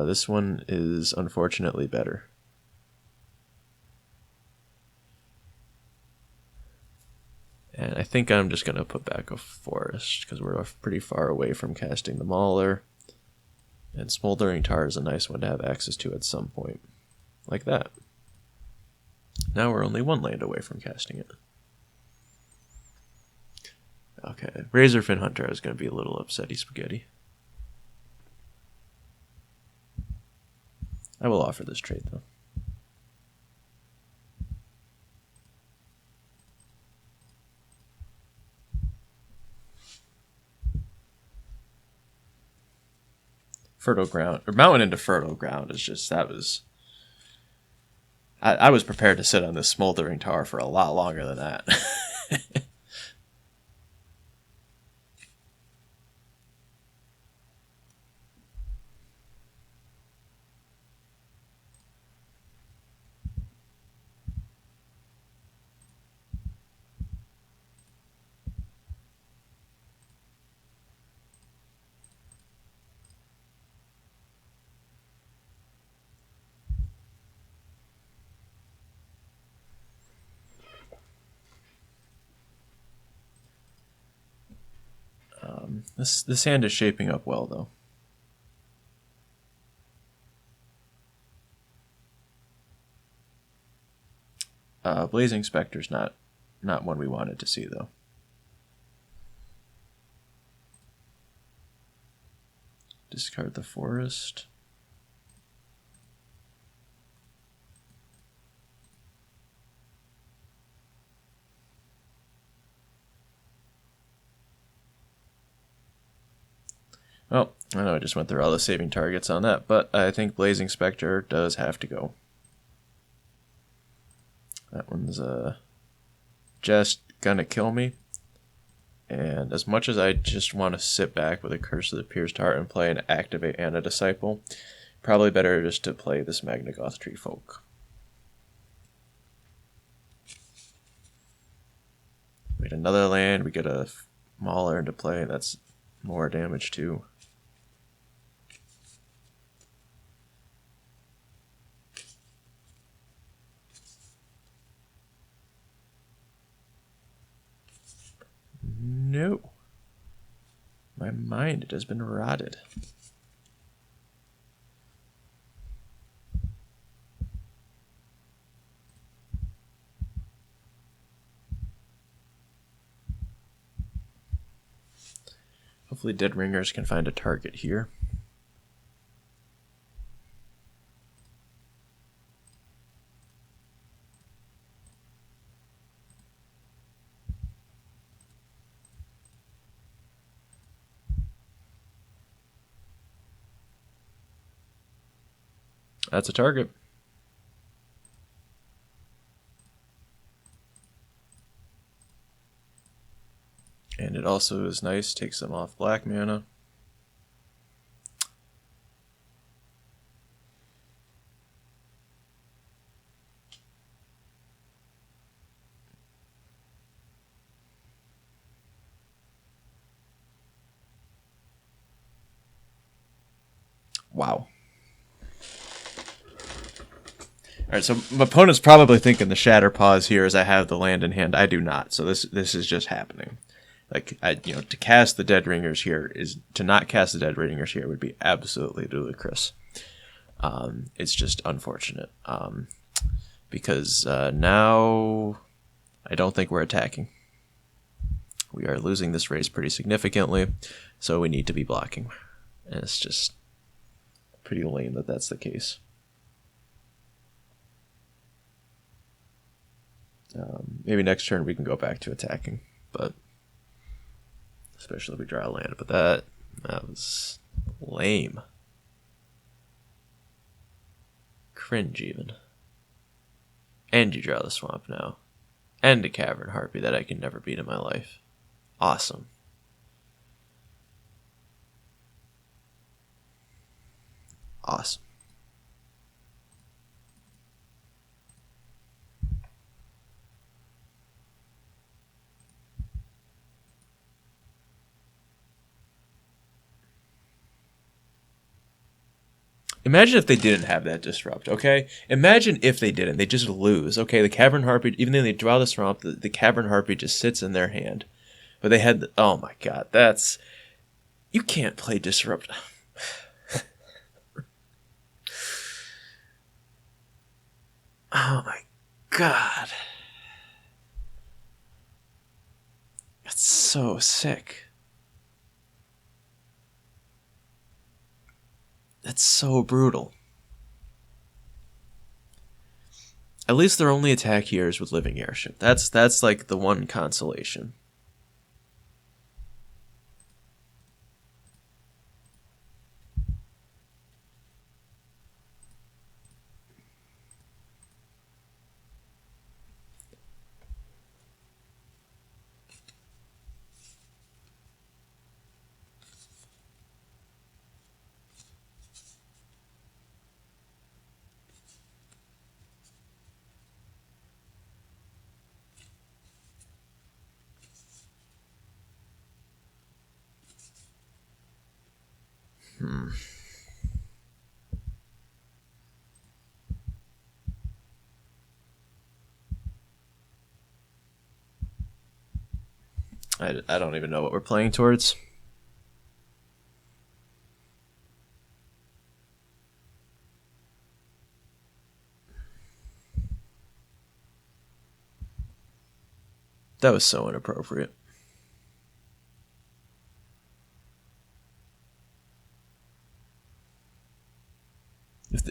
This one is unfortunately better. And I think I'm just going to put back a forest because we're pretty far away from casting the Mauler. And Smoldering Tar is a nice one to have access to at some point. Like that. Now we're only 1 land away from casting it. Okay, Razorfin Hunter is going to be a little upsetty spaghetti. I will offer this trade though. Fertile Ground, or Mountain into Fertile Ground is just, that was... I was prepared to sit on this Smoldering Tar for a lot longer than that. This hand is shaping up well, though. Blazing Spectre's not one we wanted to see, though. Discard the forest. Well, I know I just went through all the saving targets on that, but I think Blazing Spectre does have to go. That one's just gonna kill me. And as much as I just want to sit back with a Curse of the Pierced Heart and play and activate Anna Disciple, probably better just to play this Magnagoth Tree Folk. We get another land, we get a Mauler into play, and that's more damage too. No. My mind, it has been rotted. Hopefully Dead Ringers can find a target here. That's a target. And it also is nice, takes them off black mana. Wow. Alright, so my opponent's probably thinking the Shatter Pause here is I have the land in hand. I do not, so this is just happening. Like, to cast the Dead Ringers here to not cast the Dead Ringers here would be absolutely ludicrous. It's just unfortunate. Because now I don't think we're attacking. We are losing this race pretty significantly, so we need to be blocking. And it's just pretty lame that that's the case. Maybe next turn we can go back to attacking, but especially if we draw a land. But that was lame. Cringe even. And you draw the swamp now. And a Cavern Harpy that I can never beat in my life. Awesome. Awesome. Imagine if they didn't have that disrupt, okay? Imagine if they didn't. They just lose. Okay, the Cavern Harpy, even though they draw the swamp, the Cavern Harpy just sits in their hand. But they had... oh my god, that's... you can't play disrupt. Oh my god. That's so sick. That's so brutal. At least their only attack here is with Living Airship. That's like the one consolation. I don't even know what we're playing towards. That was so inappropriate.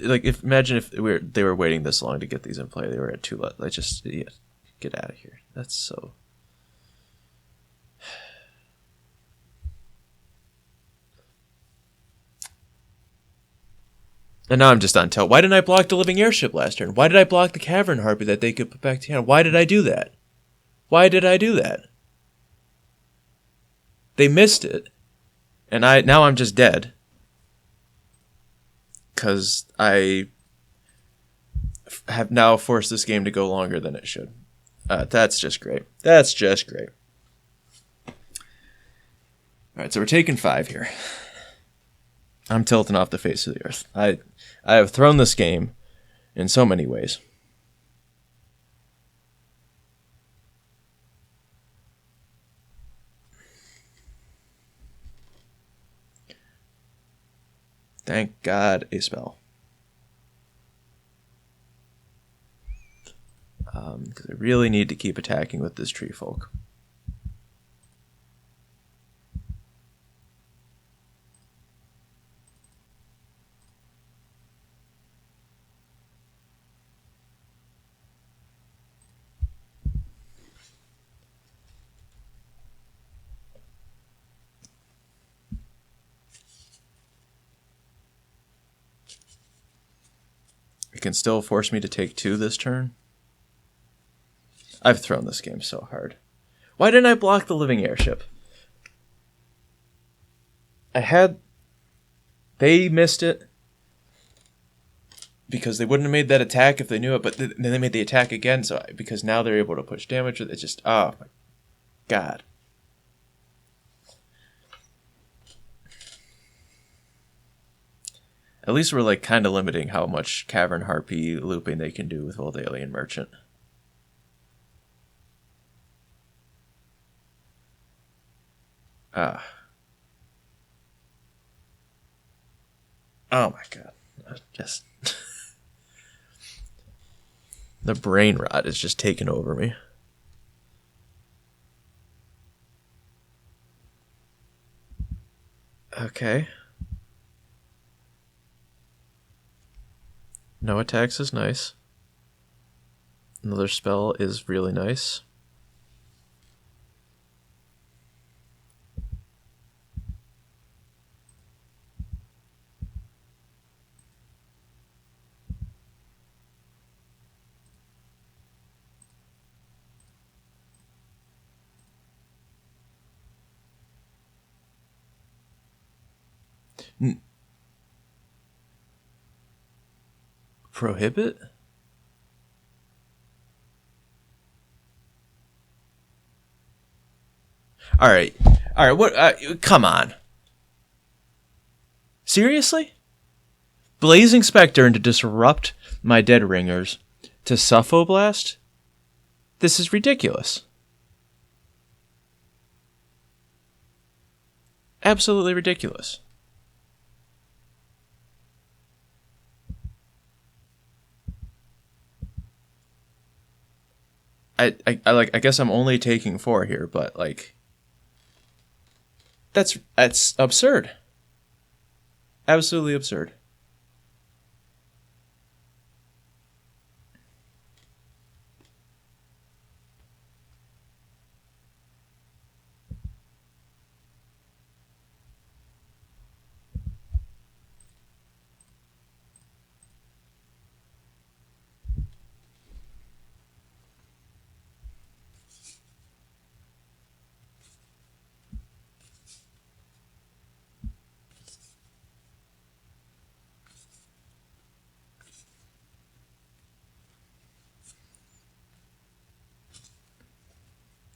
Imagine if they were waiting this long to get these in play. They were at 2 left. Like, just get out of here. That's so... And now I'm just on tilt. Why didn't I block the Living Airship last turn? Why did I block the Cavern Harpy that they could put back to hand? Why did I do that? Why did I do that? They missed it. And now I'm just dead. Because I have now forced this game to go longer than it should. That's just great. That's just great. Alright, so we're taking 5 here. I'm tilting off the face of the earth. I have thrown this game in so many ways. Thank God, a spell. Because I really need to keep attacking with this Tree Folk. can still force me to take 2 this turn. I've thrown this game so hard. Why didn't I block the living airship? They missed it because they wouldn't have made that attack if they knew it, but then they made the attack again, so because now they're able to push damage. It's just, oh my god. At least we're like kind of limiting how much Cavern Harpy looping they can do with Old Alien Merchant. Oh my god. Just the brain rot is just taking over me. Okay. No attacks is nice. Another spell is really nice. Prohibit? All right. What? Come on. Seriously? Blazing Spectre and to disrupt my Dead Ringers to Suffo-Blast? This is ridiculous. Absolutely ridiculous. I guess I'm only taking 4 here, but like that's absurd. Absolutely absurd.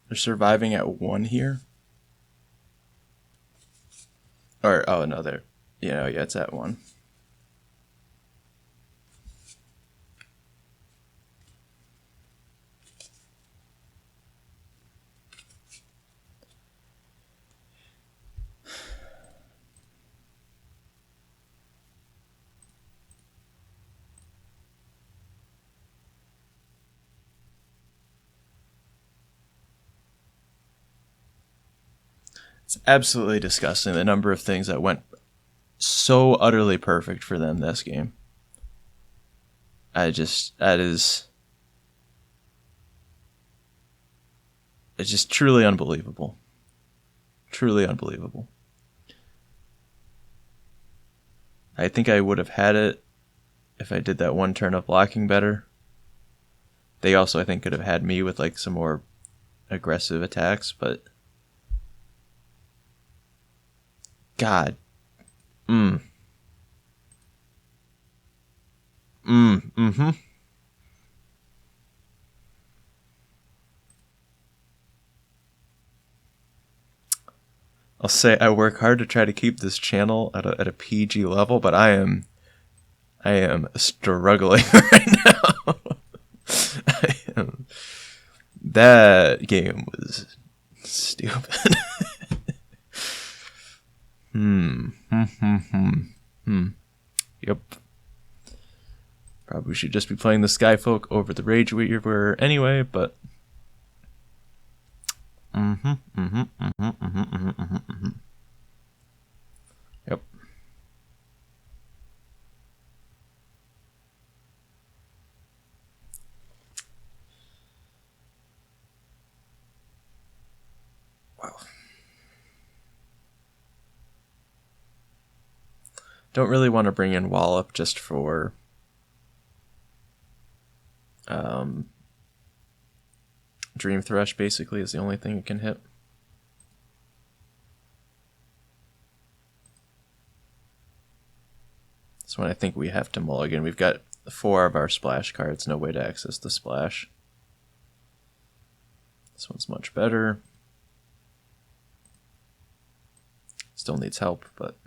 They're surviving at 1 here. Or, oh, no, they're, yeah, it's at 1. It's absolutely disgusting, the number of things that went so utterly perfect for them this game. It's just truly unbelievable. Truly unbelievable. I think I would have had it if I did that 1 turn of blocking better. They also, I think, could have had me with like some more aggressive attacks, but God. Mm-hmm. I'll say I work hard to try to keep this channel at a PG level, but I am struggling right now. That game was stupid. Yep. Probably should just be playing the Skyfolk over the Rage Weaver anyway, but Yep. Wow. Don't really want to bring in Wallop just for Dream Thresh basically is the only thing it can hit. That's when I think we have to mulligan. We've got 4 of our splash cards, no way to access the splash. This one's much better. Still needs help, but...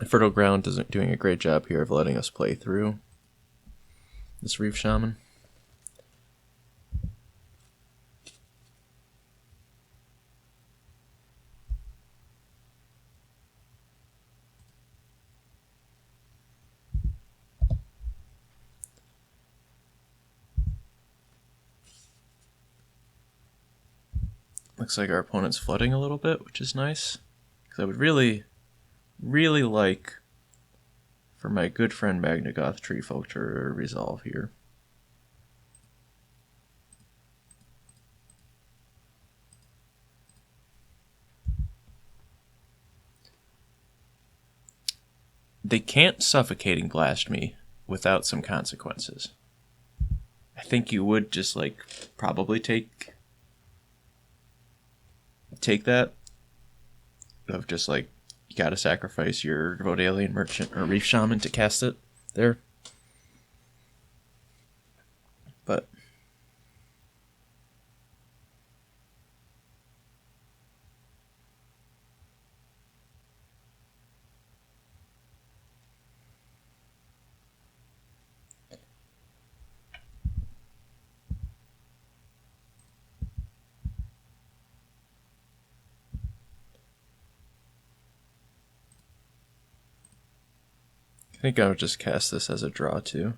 Fertile Ground isn't doing a great job here of letting us play through this Reef Shaman. Looks like our opponent's flooding a little bit, which is nice. Because I would really like for my good friend Magnagoth Treefolk to resolve here. They can't Suffocating Blast me without some consequences. I think you would just, like, probably take that. Of just, like, you gotta sacrifice your Vodalian Merchant or Reef Shaman to cast it there. But... I think I would just cast this as a draw too.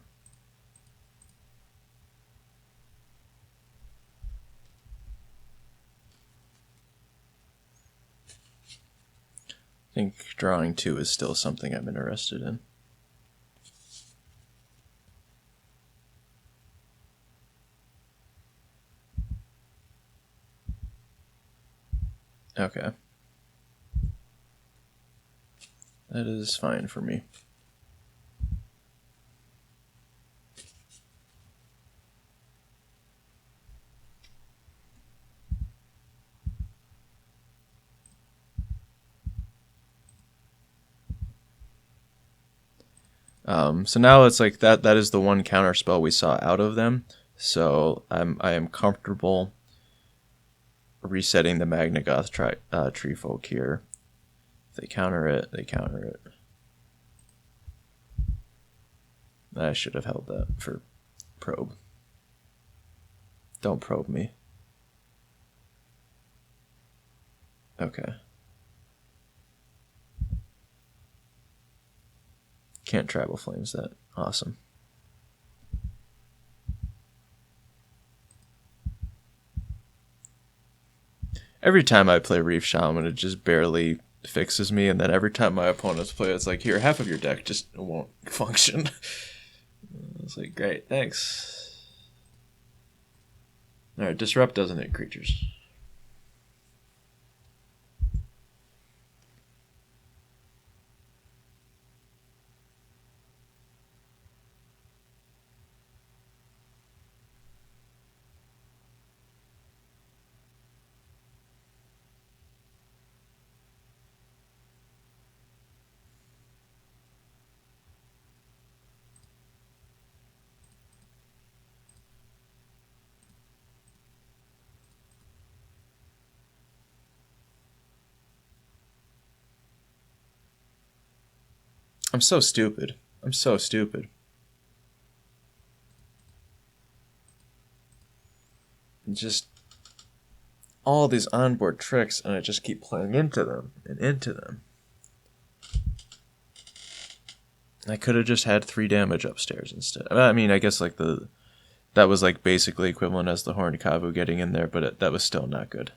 I think drawing 2 is still something I'm interested in. Okay. That is fine for me. So now it's like that is the one counter spell we saw out of them. So I am comfortable resetting the Magnagoth Treefolk here. If they counter it, they counter it. I should have held that for probe. Don't probe me. Okay. Can't Tribal Flames that. Awesome. Every time I play Reef Shaman, it just barely fixes me, and then every time my opponents play, it's like, here, half of your deck just won't function. It's like, great, thanks. Alright, Disrupt doesn't hit creatures. I'm so stupid. I'm so stupid. Just all these onboard tricks, and I just keep playing into them and into them. I could have just had 3 damage upstairs instead. I mean, I guess like the That was like basically equivalent as the Horned Kavu getting in there, but that was still not good.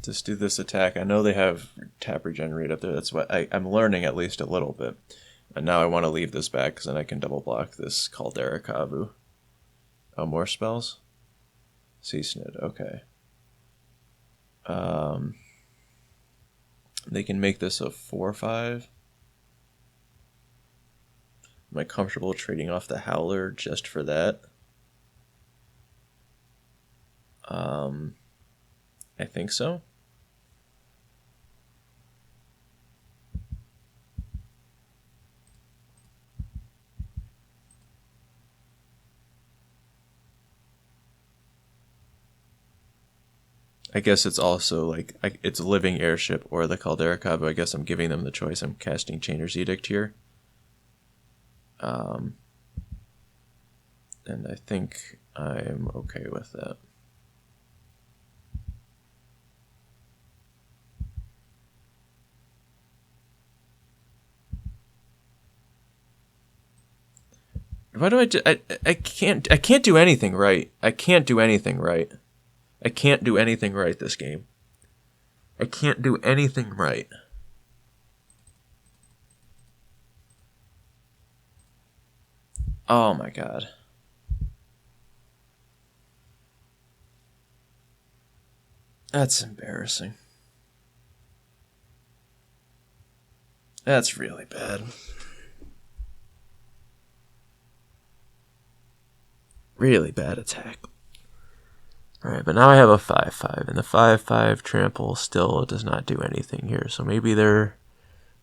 Just do this attack. I know they have tap regenerate up there. That's what I'm learning at least a little bit. And now I want to leave this back because then I can double block this Caldera Kavu. Oh, more spells? Sea Snid, okay. They can make this a 4/5. Am I comfortable trading off the Howler just for that? I think so. I guess it's also like it's Living Airship or the Caldera Kavu. I guess I'm giving them the choice. I'm casting Chainer's Edict here. And I think I'm okay with that. Why do I can't do anything right. I can't do anything right. I can't do anything right this game. I can't do anything right. Oh my god. That's embarrassing. That's really bad. Really bad attack. Alright, but now I have a 5/5, and the 5/5 trample still does not do anything here, so maybe they're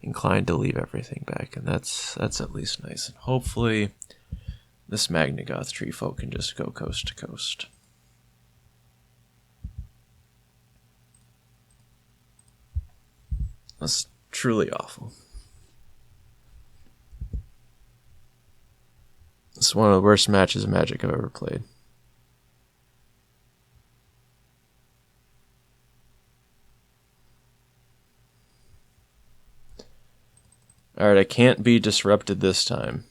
inclined to leave everything back, and that's at least nice. And hopefully this Magnagoth tree folk can just go coast to coast. That's truly awful. It's one of the worst matches of Magic I've ever played. Alright, I can't be disrupted this time.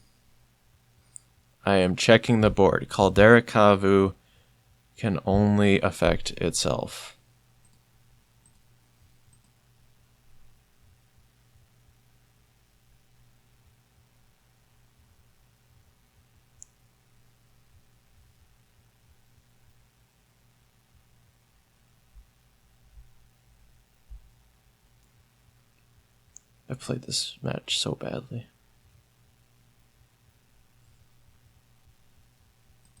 I am checking the board. Caldera Kavu can only affect itself. I've played this match so badly.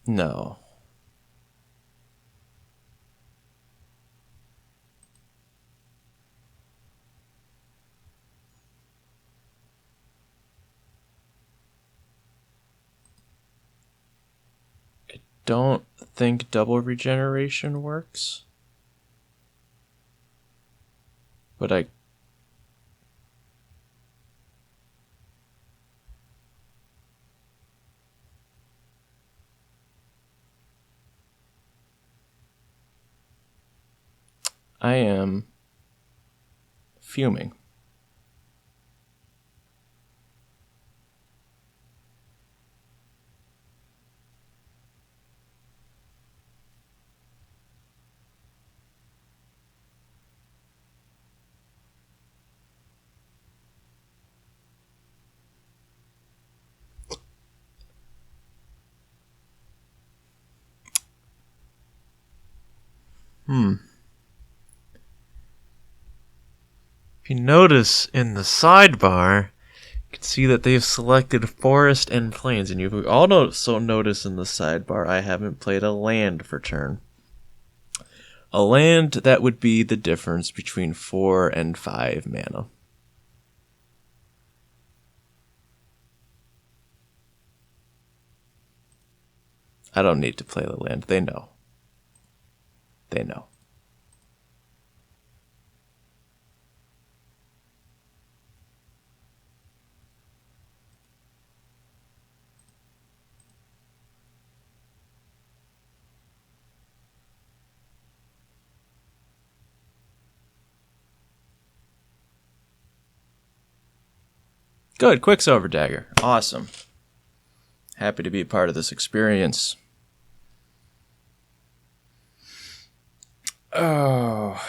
No. I don't think double regeneration works. But I am fuming. If you notice in the sidebar, can see that they've selected Forest and Plains, and you've also noticed in the sidebar I haven't played a land for turn. A land that would be the difference between 4 and 5 mana. I don't need to play the land. They know. They know. Good, Quicksilver Dagger. Awesome. Happy to be a part of this experience. Oh.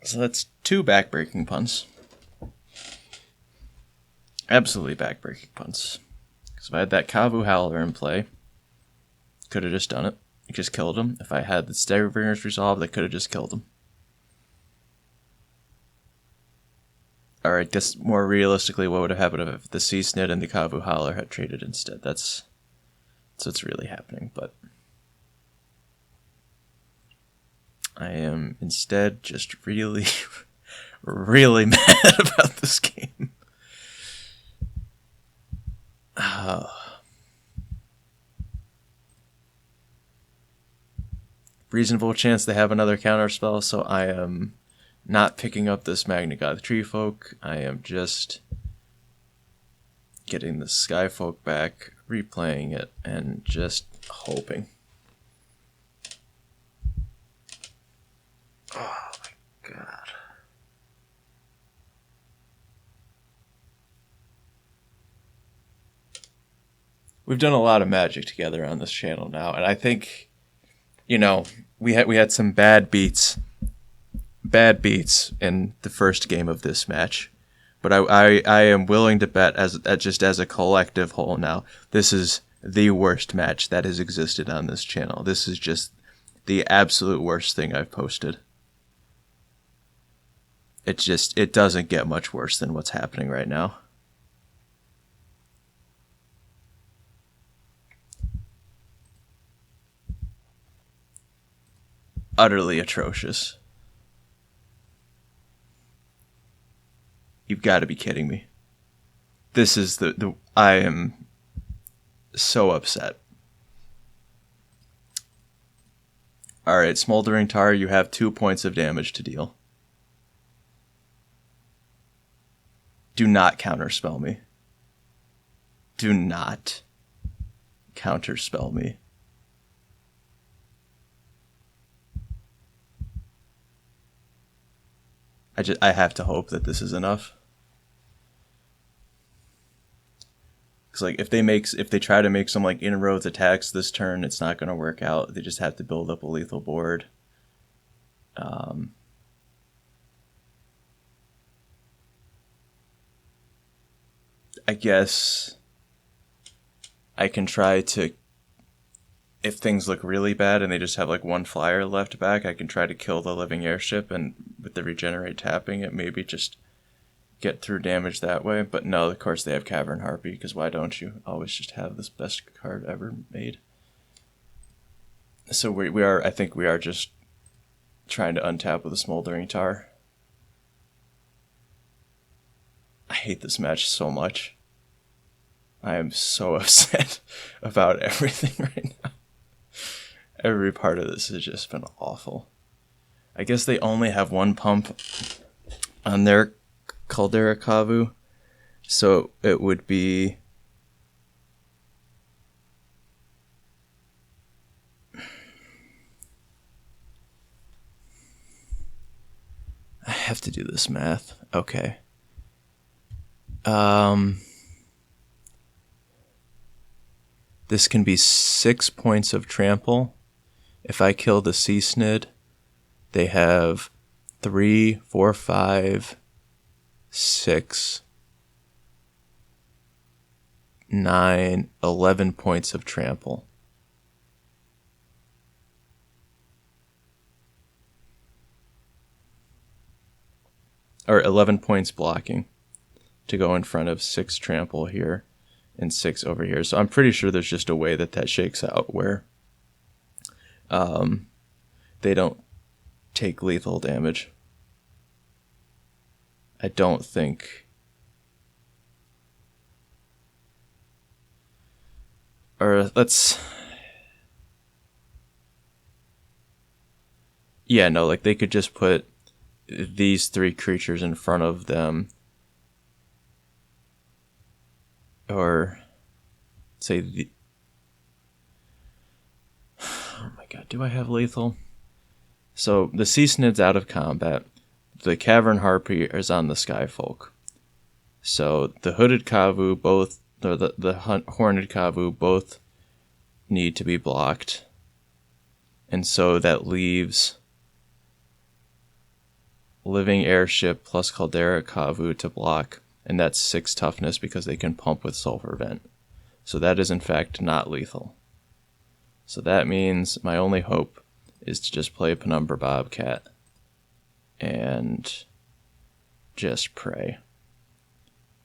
So that's 2 backbreaking puns. Absolutely backbreaking puns. Because if I had that Kavu Howler in play, could have just done it. It just killed him. If I had the Staggerbringer's Resolve, that could have just killed him. Or I guess more realistically, what would have happened if the Sea Snid and the Kavu Howler had traded instead? That's what's really happening, but I am instead just really, really mad about this game. Reasonable chance they have another counterspell, so I am not picking up this Magna God Treefolk. I am just getting the Skyfolk back, replaying it, and just hoping. Oh my god. We've done a lot of Magic together on this channel now, and I think, you know, we had some bad beats in the first game of this match, but I am willing to bet as a collective whole now, this is the worst match that has existed on this channel. This is just the absolute worst thing I've posted. It doesn't get much worse than what's happening right now. Utterly atrocious. You've got to be kidding me. This is I am so upset. Alright, Smoldering Tar, you have 2 points of damage to deal. Do not counterspell me. Do not counterspell me. I have to hope that this is enough. Because like if they try to make some like inroads attacks this turn, it's not going to work out. They just have to build up a lethal board. I guess I can try to, if things look really bad and they just have like 1 flyer left back, I can try to kill the living airship, and with the regenerate tapping it, maybe just get through damage that way. But no, of course they have Cavern Harpy, because why don't you always just have this best card ever made? So I think we are just trying to untap with a Smoldering Tar. I hate this match so much. I am so upset about everything right now. Every part of this has just been awful. I guess they only have 1 pump on their Caldera Kavu, so it would be I have to do this math. Okay. This can be 6 points of trample. If I kill the Sea Snid, they have 3, 4, 5, 6, 9, 11 points of trample. or 11 points blocking to go in front of 6 trample here and 6 over here. So I'm pretty sure there's just a way that shakes out where they don't take lethal damage. I don't think. Or let's. Yeah, no, like they could just put these 3 creatures in front of them. Or say the. Oh my god, do I have lethal? So the Sea Snid's out of combat. The Cavern Harpy is on the Skyfolk. So the Hooded Kavu both, or the Horned Kavu both need to be blocked. And so that leaves Living Airship plus Caldera Kavu to block. And that's 6 toughness because they can pump with Sulfur Vent. So that is in fact not lethal. So that means my only hope is to just play Penumbra Bobcat and just pray.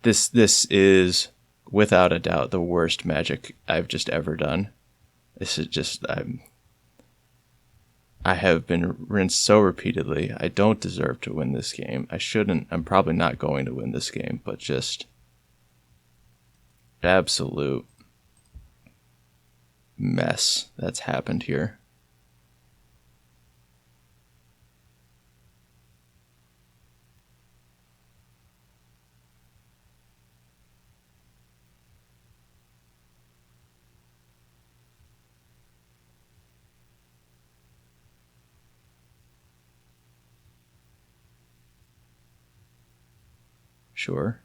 This is without a doubt the worst Magic I've just ever done. This is just I have been rinsed so repeatedly. I don't deserve to win this game. I shouldn't. I'm probably not going to win this game, but just absolute mess that's happened here. Sure.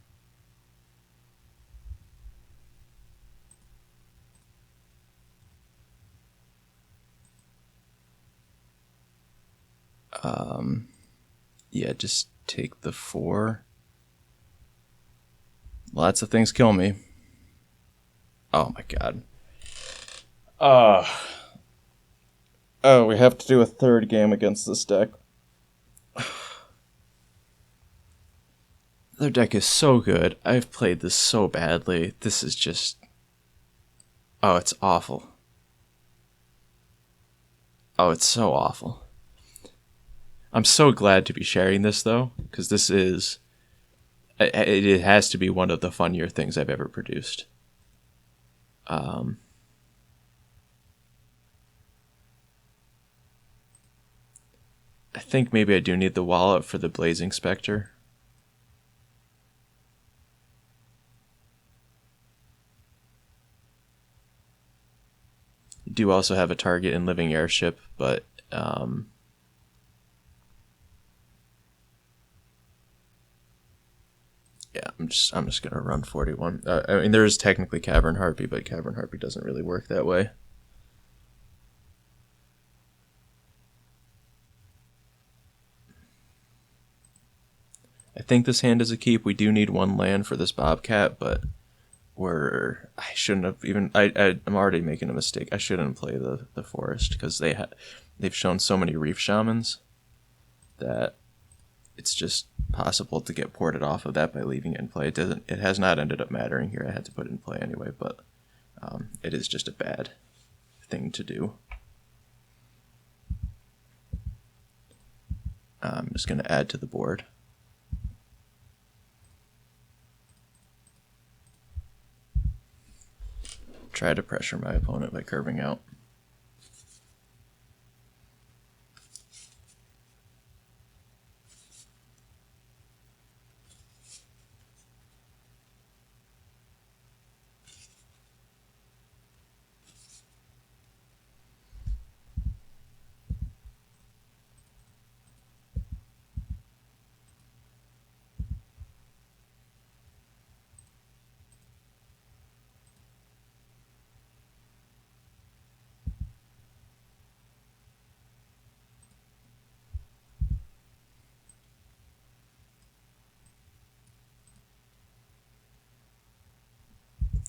Yeah, just take the 4. Lots of things kill me. Oh my god. Oh, we have to do a 3rd game against this deck. Their deck is so good. I've played this so badly. This is just... Oh, it's awful. Oh, it's so awful. I'm so glad to be sharing this, though, because this is... It has to be one of the funnier things I've ever produced. I think maybe I do need the wallet for the Blazing Spectre. I do also have a target in Living Airship, but yeah, I'm just gonna run 41. I mean, there is technically Cavern Harpy, but Cavern Harpy doesn't really work that way. I think this hand is a keep. We do need 1 land for this Bobcat, but I shouldn't have even. I'm already making a mistake. I shouldn't play the Forest because they've shown so many Reef Shamans that it's just possible to get ported off of that by leaving it in play. It has not ended up mattering here. I had to put it in play anyway, but it is just a bad thing to do. I'm just going to add to the board. Try to pressure my opponent by curving out.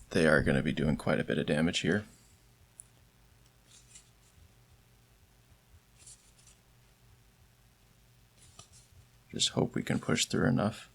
They are going to be doing quite a bit of damage here. Just hope we can push through enough.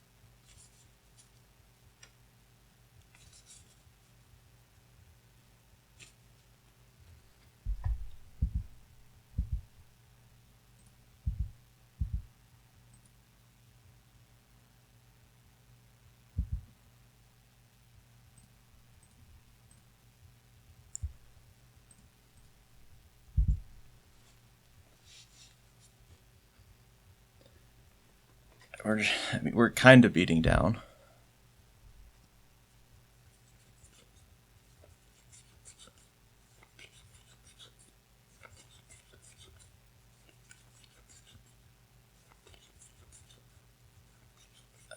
We're kind of beating down.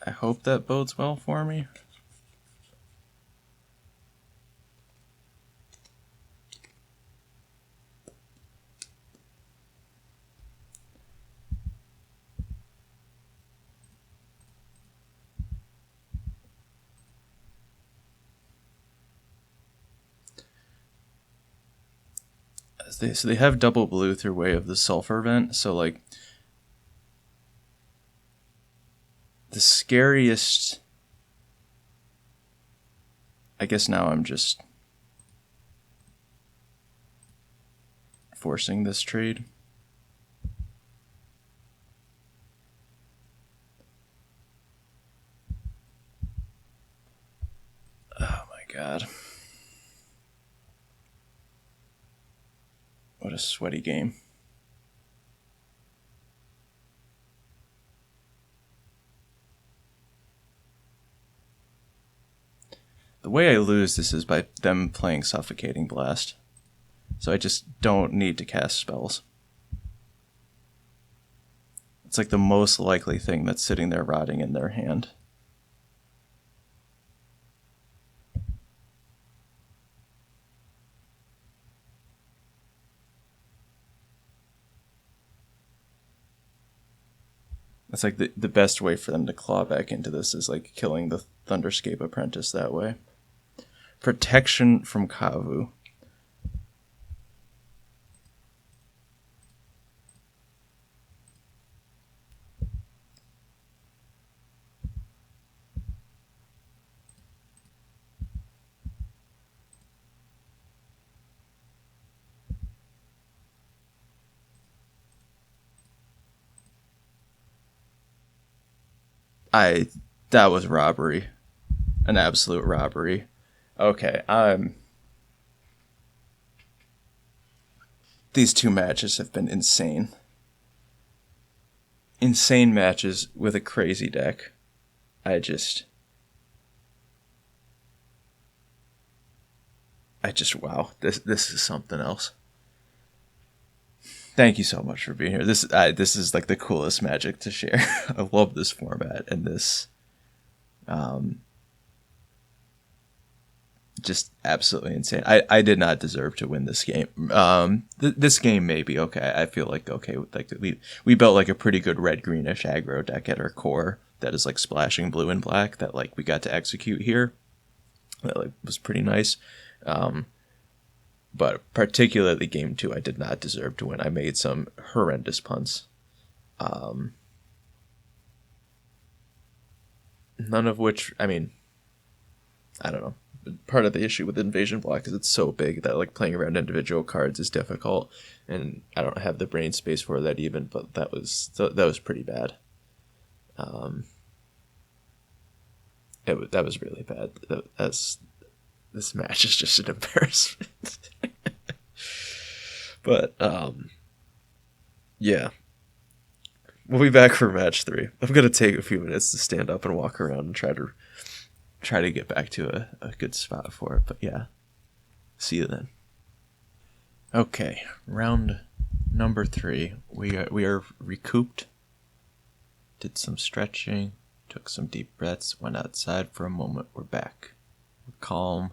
I hope that bodes well for me. So they have double blue through way of the sulfur vent, so like the scariest, I guess now I'm just forcing this trade. Oh my god. What a sweaty game. The way I lose this is by them playing Suffocating Blast. So I just don't need to cast spells. It's like the most likely thing that's sitting there rotting in their hand. It's like the best way for them to claw back into this is like killing the Thunderscape Apprentice that way. Protection from Kavu. That was robbery. An absolute robbery. Okay, these two matches have been insane. Insane matches with a crazy deck. I just wow, this is something else. Thank you so much for being here. This is like the coolest Magic to share. I love this format and this just absolutely insane. I did not deserve to win this game. This game may be okay. I feel like okay, like we built like a pretty good red greenish aggro deck at our core that is like splashing blue and black that like we got to execute here. That like was pretty nice. But particularly game 2, I did not deserve to win. I made some horrendous punts. None of which, I mean, I don't know. Part of the issue with Invasion Block is it's so big that like playing around individual cards is difficult, and I don't have the brain space for that even. But that was pretty bad. That was really bad. This match is just an embarrassment. But yeah, we'll be back for match 3. I'm gonna take a few minutes to stand up and walk around and try to get back to a good spot for it. But yeah, see you then. Okay, round number 3. We are recouped. Did some stretching, took some deep breaths, went outside for a moment. We're back. We're calm.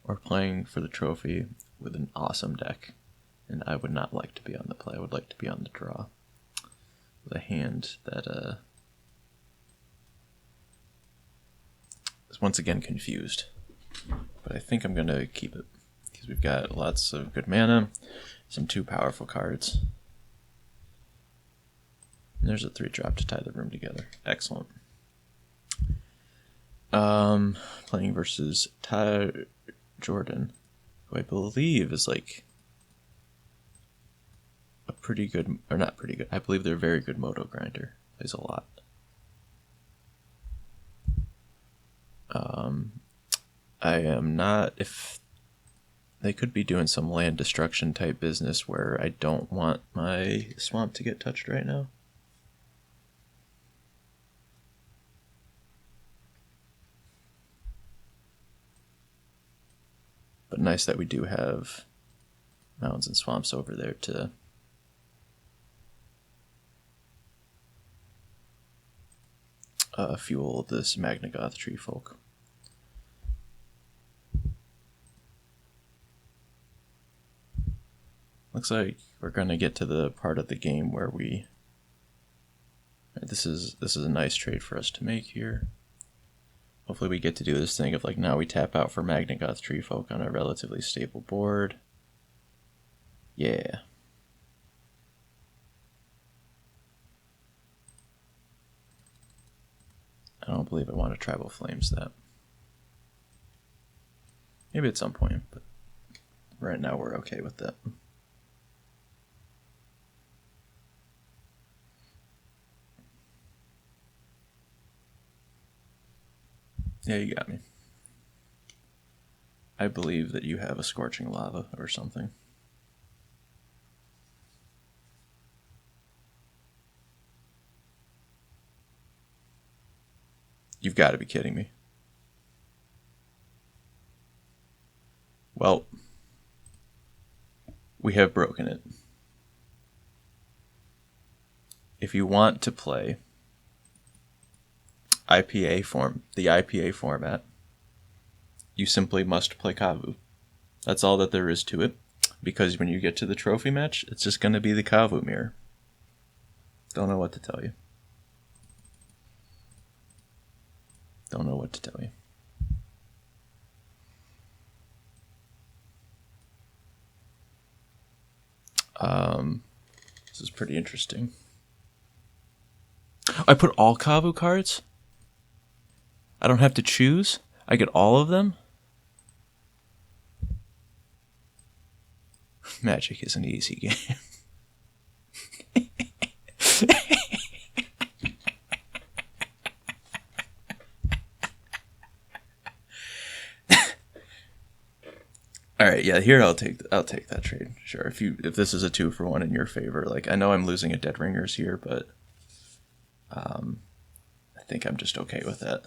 We're playing for the trophy with an awesome deck, and I would not like to be on the play. I would like to be on the draw with a hand that is once again confused. But I think I'm going to keep it because we've got lots of good mana, some 2 powerful cards. And there's a 3-drop to tie the room together. Excellent. Playing versus Ty Jordan, who I believe is like a pretty good, or not pretty good, I believe they're a very good moto grinder. Plays a lot. I am not, if they could be doing some land destruction type business where I don't want my swamp to get touched right now. But nice that we do have mountains and swamps over there to fuel this Magnagoth tree folk. Looks like we're gonna get to the part of the game where we. This is a nice trade for us to make here. Hopefully we get to do this thing of like now we tap out for Magnagoth tree folk on a relatively stable board. Yeah. I don't believe I want to Tribal Flames that. Maybe at some point, but right now we're okay with that. Yeah, you got me. I believe that you have a Scorching Lava or something. You've got to be kidding me. Well, we have broken it. If you want to play the IPA format, you simply must play Kavu. That's all that there is to it, because when you get to the trophy match, it's just going to be the Kavu mirror. Don't know what to tell you. Don't know what to tell you. This is pretty interesting. I put all Kavu cards? I don't have to choose? I get all of them? Magic is an easy game. All right, yeah, here I'll take that trade. Sure, if this is a 2-for-1 in your favor, like I know I'm losing a Dead Ringers here, but I think I'm just okay with that.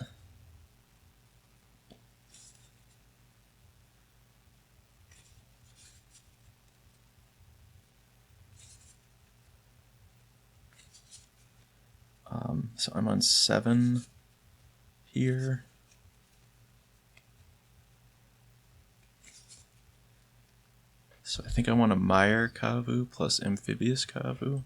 So I'm on 7 here. So I think I want a Mire Kavu plus Amphibious Kavu.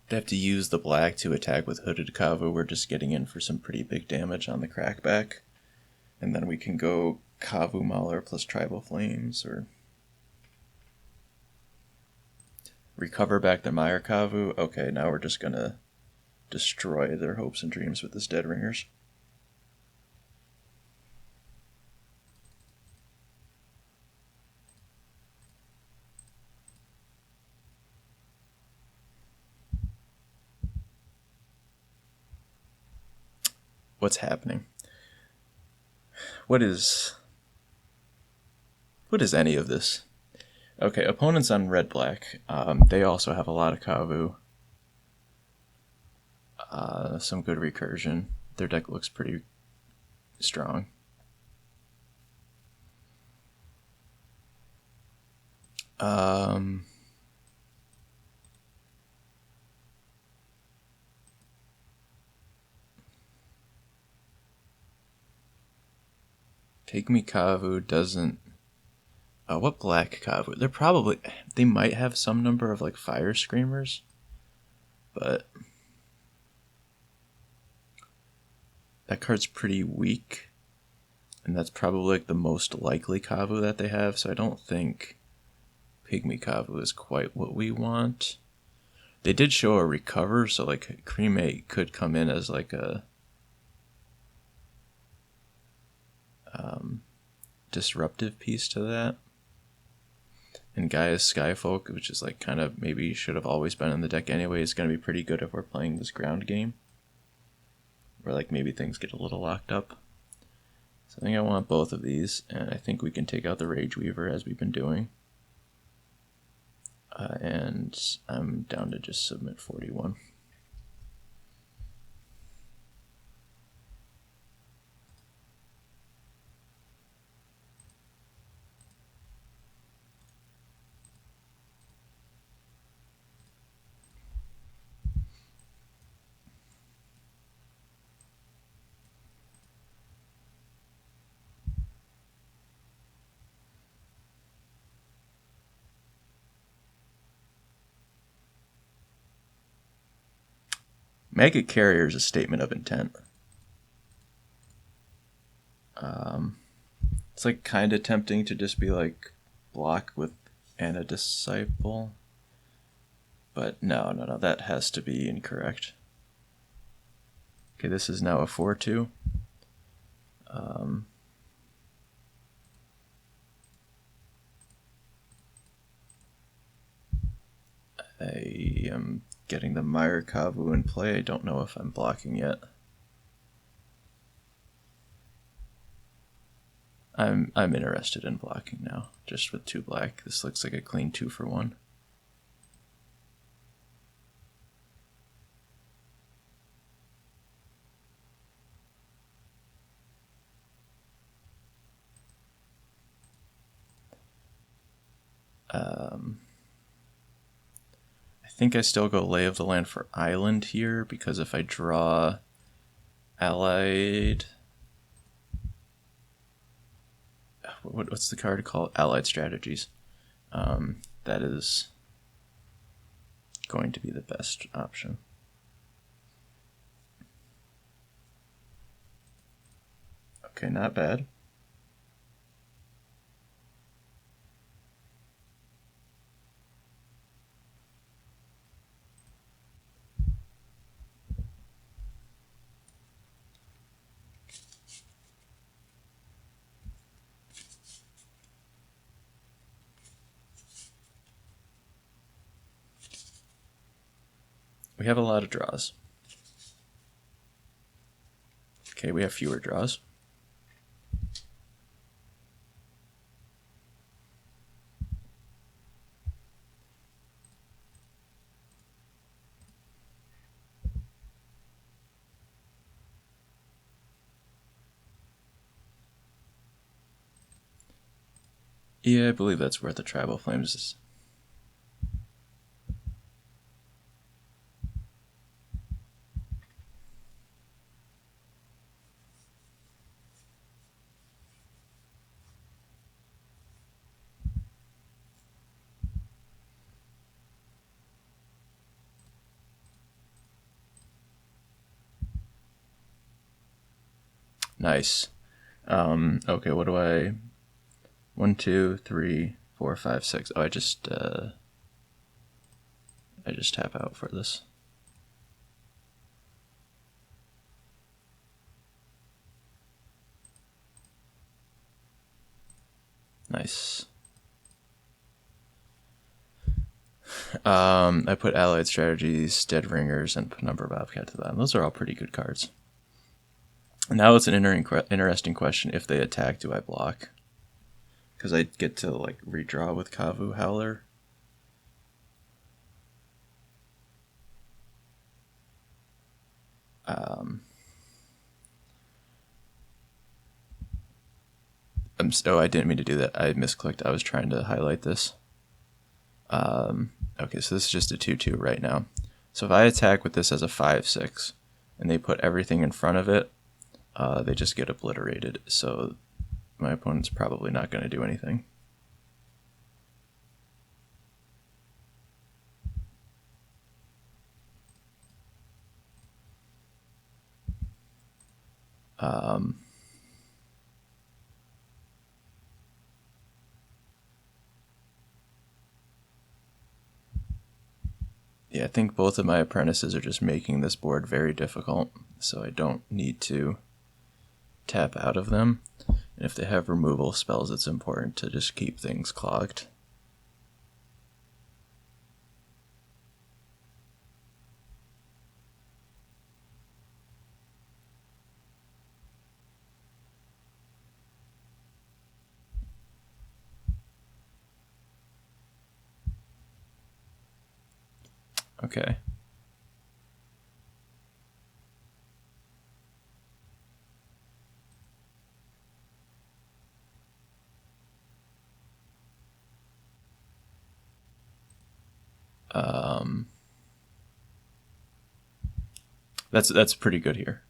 I'd have to use the black to attack with Hooded Kavu. We're just getting in for some pretty big damage on the crackback. And then we can go Kavu Mauler plus Tribal Flames, or recover back the Mire Kavu. Okay, now we're just gonna destroy their hopes and dreams with this Dead Ringers. What's happening? What is any of this? Okay, opponents on red-black. They also have a lot of Kavu. Some good recursion. Their deck looks pretty strong. Take Me Kavu doesn't... what black Kavu? They might have some number of like Fire Screamers. but that card's pretty weak, and that's probably like the most likely Kavu that they have, so I don't think Pygmy Kavu is quite what we want. They did show a recover, so like Cremate could come in as like a disruptive piece to that. And Gaia's Skyfolk, which is like kind of maybe should have always been in the deck anyway, is going to be pretty good if we're playing this ground game, where like maybe things get a little locked up. So I think I want both of these, and I think we can take out the Rage Weaver as we've been doing. And I'm down to just submit 41. Maggot Carrier is a statement of intent. It's like kind of tempting to just be like block with Anna Disciple, but no, that has to be incorrect. Okay, this is now a 4/2. I am getting the Meyer Kavu in play. I don't know if I'm blocking yet. I'm interested in blocking now, just with 2 black. This looks like a clean 2-for-1. I think I still go Lay of the Land for Island here, because if I draw Allied... What's the card called? Allied Strategies. That is going to be the best option. Okay, not bad. We have a lot of draws. Okay, we have fewer draws. Yeah, I believe that's where the Tribal Flames is. Nice. Okay, what do I... 1, 2, 3, 4, 5, 6. Oh, I just tap out for this. Nice. I put Allied Strategies, Dead Ringers, and Penumbra Bobcat to the bottom. Those are all pretty good cards. Now it's an interesting question. If they attack, do I block? Because I get to like redraw with Kavu Howler. I didn't mean to do that. I misclicked. I was trying to highlight this. Okay, so this is just a 2/2 right now. So if I attack with this as a 5/6, and they put everything in front of it, they just get obliterated. So my opponent's probably not going to do anything. Yeah, I think both of my apprentices are just making this board very difficult, so I don't need to tap out of them. And if they have removal spells, it's important to just keep things clogged. Okay. That's pretty good here.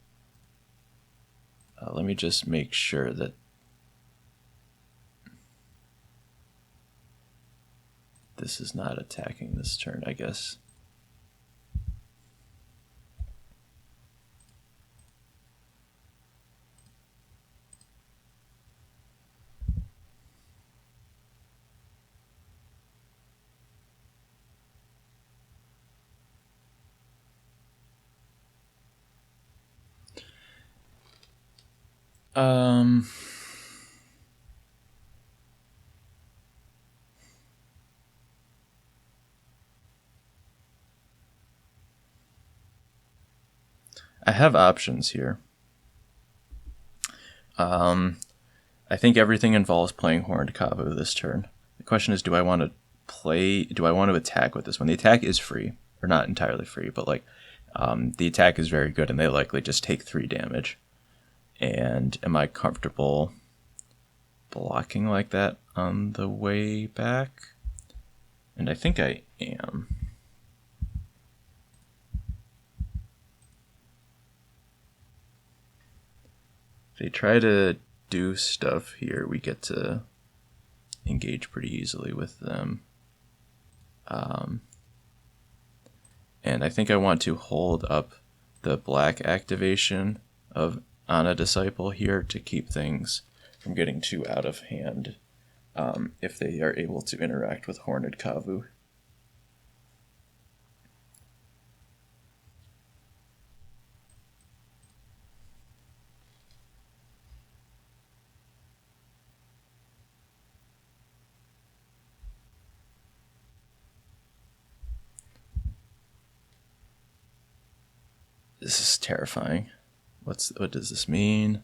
Let me just make sure that this is not attacking this turn, I guess. I have options here. I think everything involves playing Horned Kavu this turn. The question is, do I want to attack with this one? The attack is free, or not entirely free, but like the attack is very good, and they likely just take 3 damage. And am I comfortable blocking like that on the way back? And I think I am. If they try to do stuff here, we get to engage pretty easily with them. And I think I want to hold up the black activation of Ana Disciple here to keep things from getting too out of hand if they are able to interact with Horned Kavu. This is terrifying. What does this mean?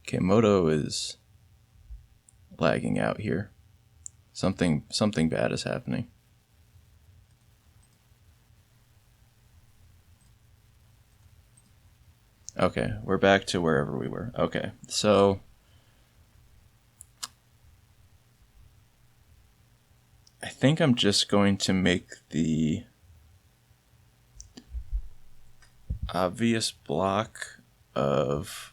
Okay, Moto is lagging out here. Something bad is happening. Okay, we're back to wherever we were. Okay, so I think I'm just going to make the obvious block of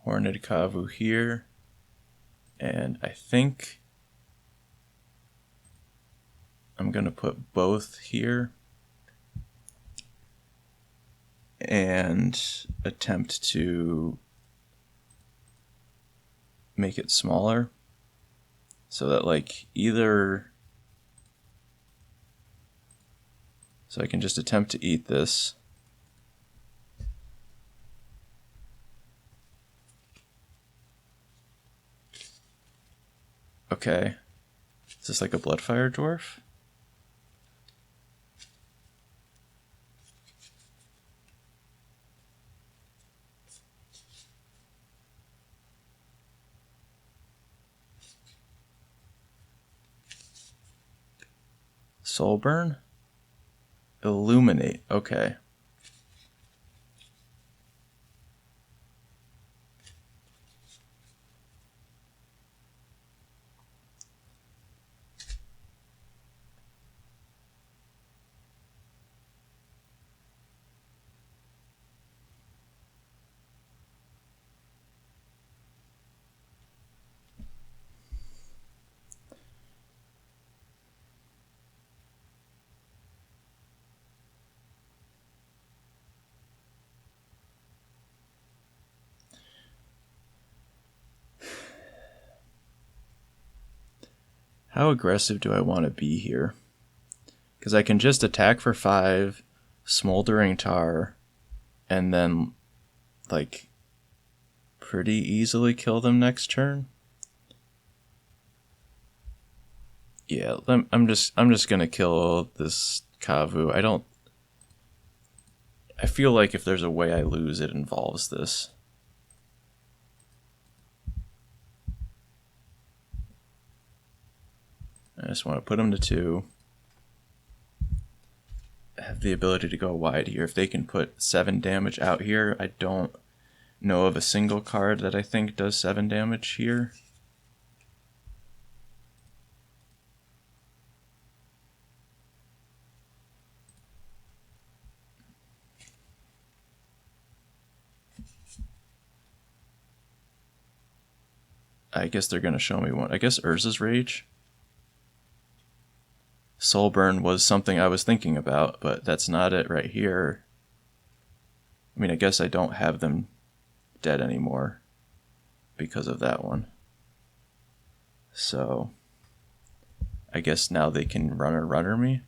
Horned Kavu here, and I think I'm going to put both here and attempt to make it smaller so that like either, so I can just attempt to eat this. Okay. Is this like a Bloodfire Dwarf? Soulburn? Illuminate. Okay. How aggressive do I want to be here? Because I can just attack for 5, Smoldering Tar, and then, like, pretty easily kill them next turn. Yeah, I'm just gonna kill this Kavu. I feel like if there's a way I lose, it involves this. I just want to put them to 2. Have the ability to go wide here. If they can put 7 damage out here, I don't know of a single card that I think does 7 damage here. I guess they're going to show me one. I guess Urza's Rage. Soulburn was something I was thinking about, but that's not it right here. I mean, I guess I don't have them dead anymore because of that one. So, I guess now they can runner me.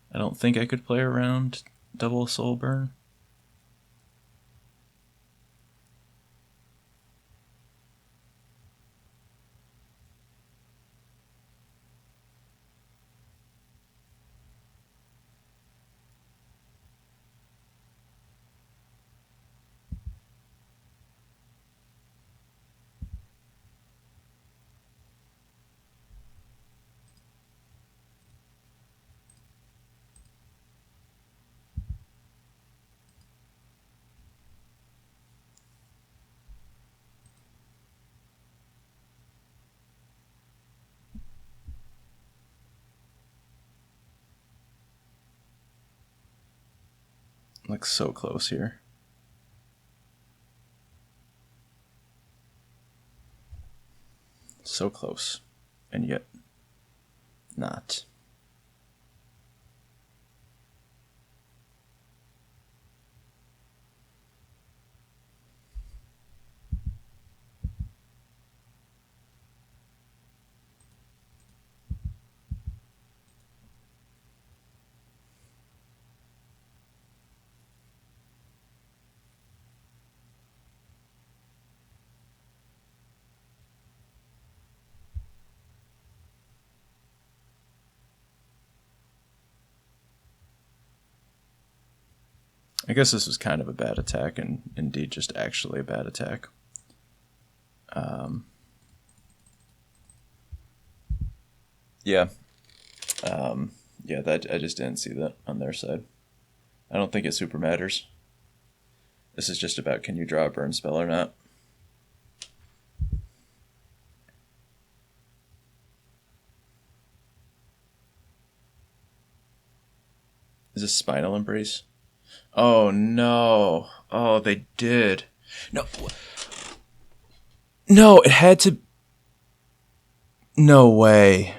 I don't think I could play around double Soulburn. Like so close here. So close. And yet not. I guess this was kind of a bad attack, and indeed just actually a bad attack. Yeah. Yeah, that I just didn't see that on their side. I don't think it super matters. This is just about can you draw a burn spell or not. Is this Spinal Embrace? Oh no. Oh, they did. No. No, it had to. No way.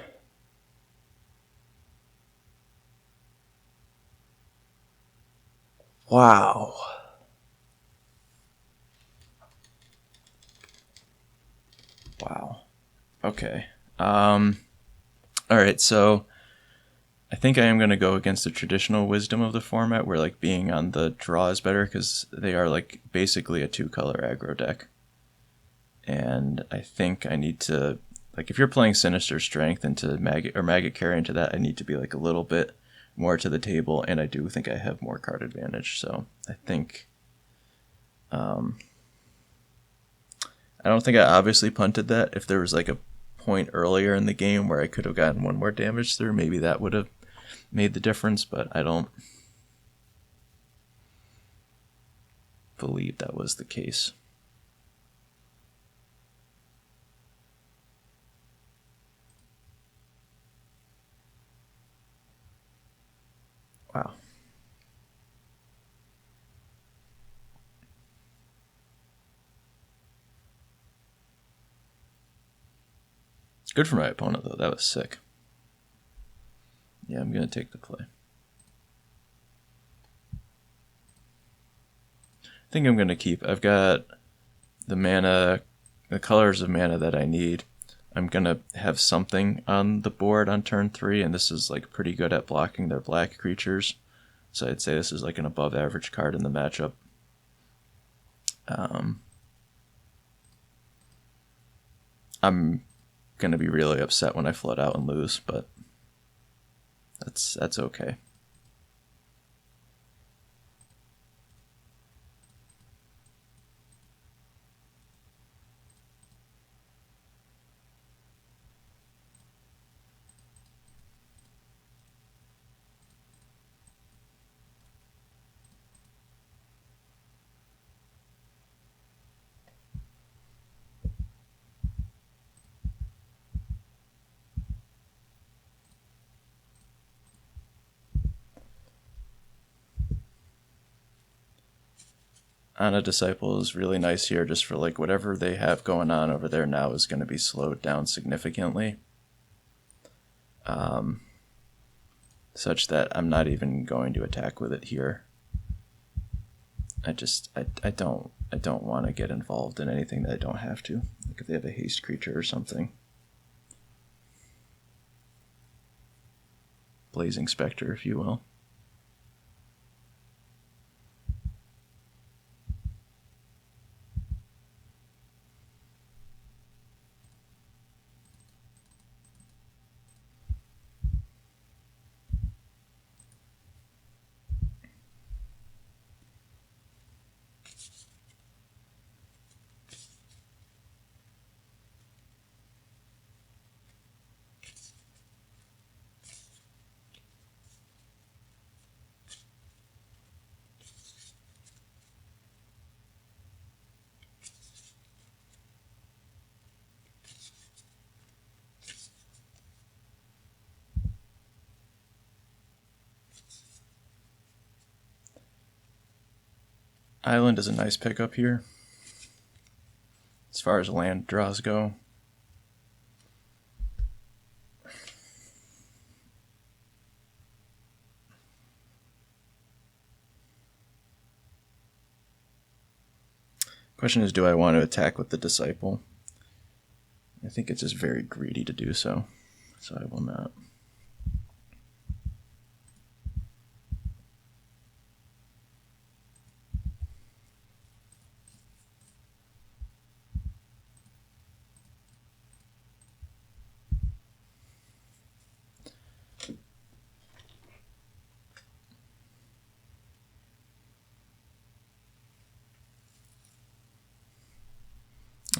Wow. Wow. Okay. Alright, so I think I am going to go against the traditional wisdom of the format where like being on the draw is better because they are like basically a 2-color aggro deck. And I think I need to like if you're playing Sinister Strength into Maggot Carry into that, I need to be like a little bit more to the table, and I do think I have more card advantage. So I think, I don't think I obviously punted that. If there was like a point earlier in the game where I could have gotten one more damage through, maybe that would have made the difference, but I don't believe that was the case. Wow. Good for my opponent, though. That was sick. Yeah, I'm going to take the play. I think I'm going to keep. I've got the mana, the colors of mana that I need. I'm going to have something on the board on turn 3, and this is like pretty good at blocking their black creatures. So I'd say this is like an above average card in the matchup. I'm going to be really upset when I flood out and lose, but that's okay. Ana Disciple is really nice here, just for like whatever they have going on over there now is going to be slowed down significantly. Such that I'm not even going to attack with it here. I don't want to get involved in anything that I don't have to. Like if they have a haste creature or something. Blazing Spectre, if you will. Island is a nice pickup here, as far as land draws go. Question is, do I want to attack with the Disciple? I think it's just very greedy to do so I will not.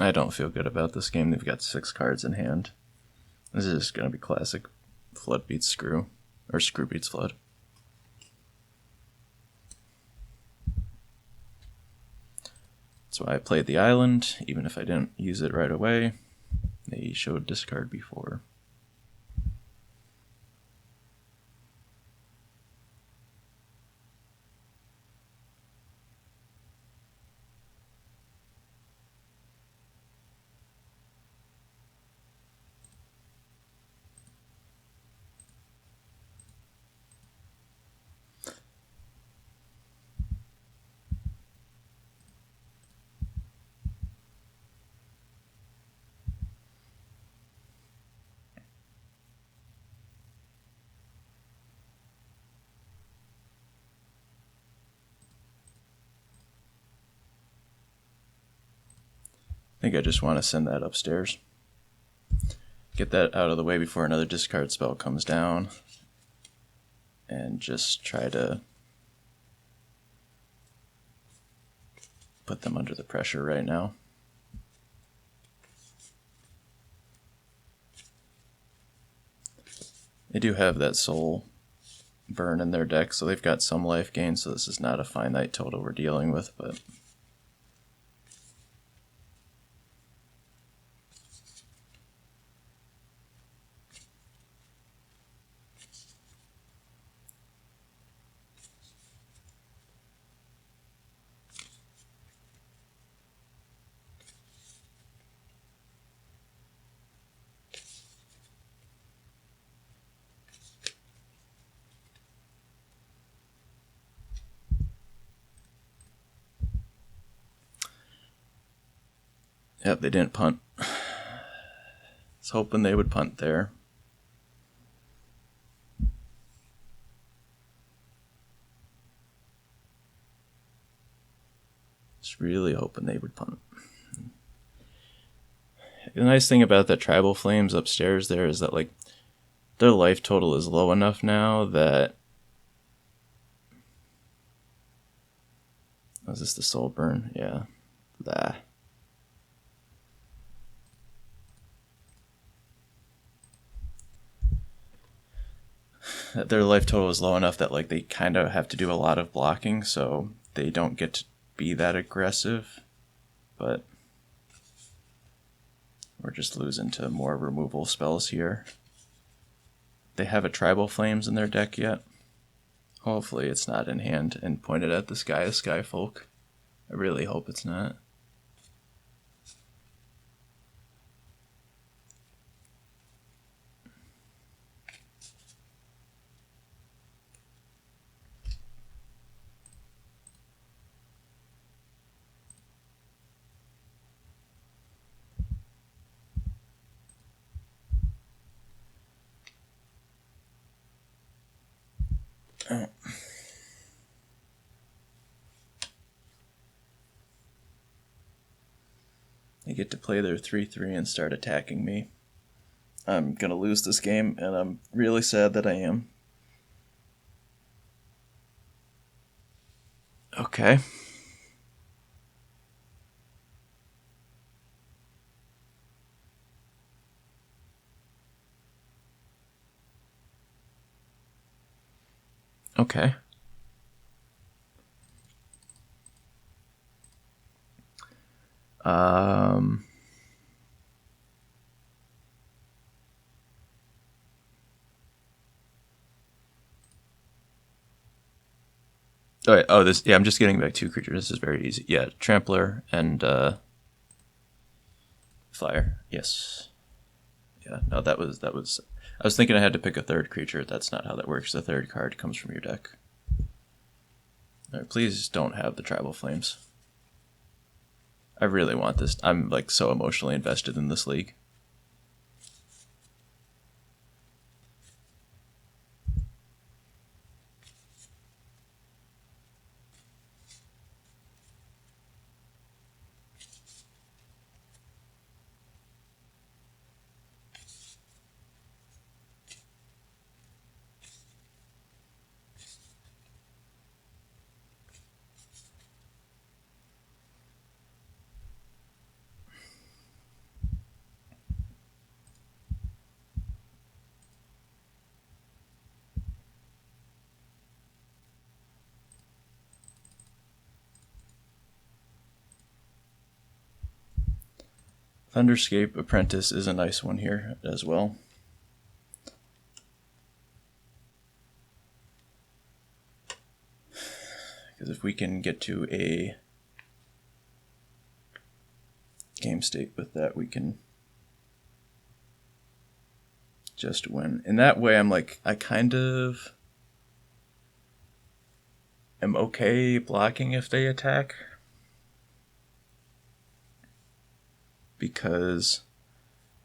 I don't feel good about this game. They've got 6 cards in hand. This is just going to be classic Flood beats Screw, or Screw beats Flood. That's why I played the Island, even if I didn't use it right away. They showed discard before. I think I just want to send that upstairs. get that out of the way before another discard spell comes down. And just try to put them under the pressure right now. They do have that soul burn in their deck, so they've got some life gain, so this is not a finite total we're dealing with, but yep, they didn't punt. I was hoping they would punt there. Just really hoping they would punt. The nice thing about that Tribal Flames upstairs there is that, like, their life total is low enough now that... Oh, is this the Soul Burn? Yeah. Blah. Their life total is low enough that, like, they kind of have to do a lot of blocking, so they don't get to be that aggressive. But we're just losing to more removal spells here. They have a Tribal Flames in their deck yet? Hopefully it's not in hand and pointed at the Sky of Skyfolk. I really hope it's not. Oh. They get to play their 3/3 and start attacking me. I'm gonna lose this game, and I'm really sad that I am. Okay. Okay. Oh, yeah, this. Yeah, I'm just getting back 2 creatures. This is very easy. Yeah, Trampler and Flyer. Yes. Yeah. No, that was. I was thinking I had to pick a 3rd creature. That's not how that works. The 3rd card comes from your deck. All right, please don't have the Tribal Flames. I really want this. I'm like so emotionally invested in this league. Thunderscape Apprentice is a nice one here as well. Because if we can get to a game state with that, we can just win. In that way, I'm like, I kind of am okay blocking if they attack. Because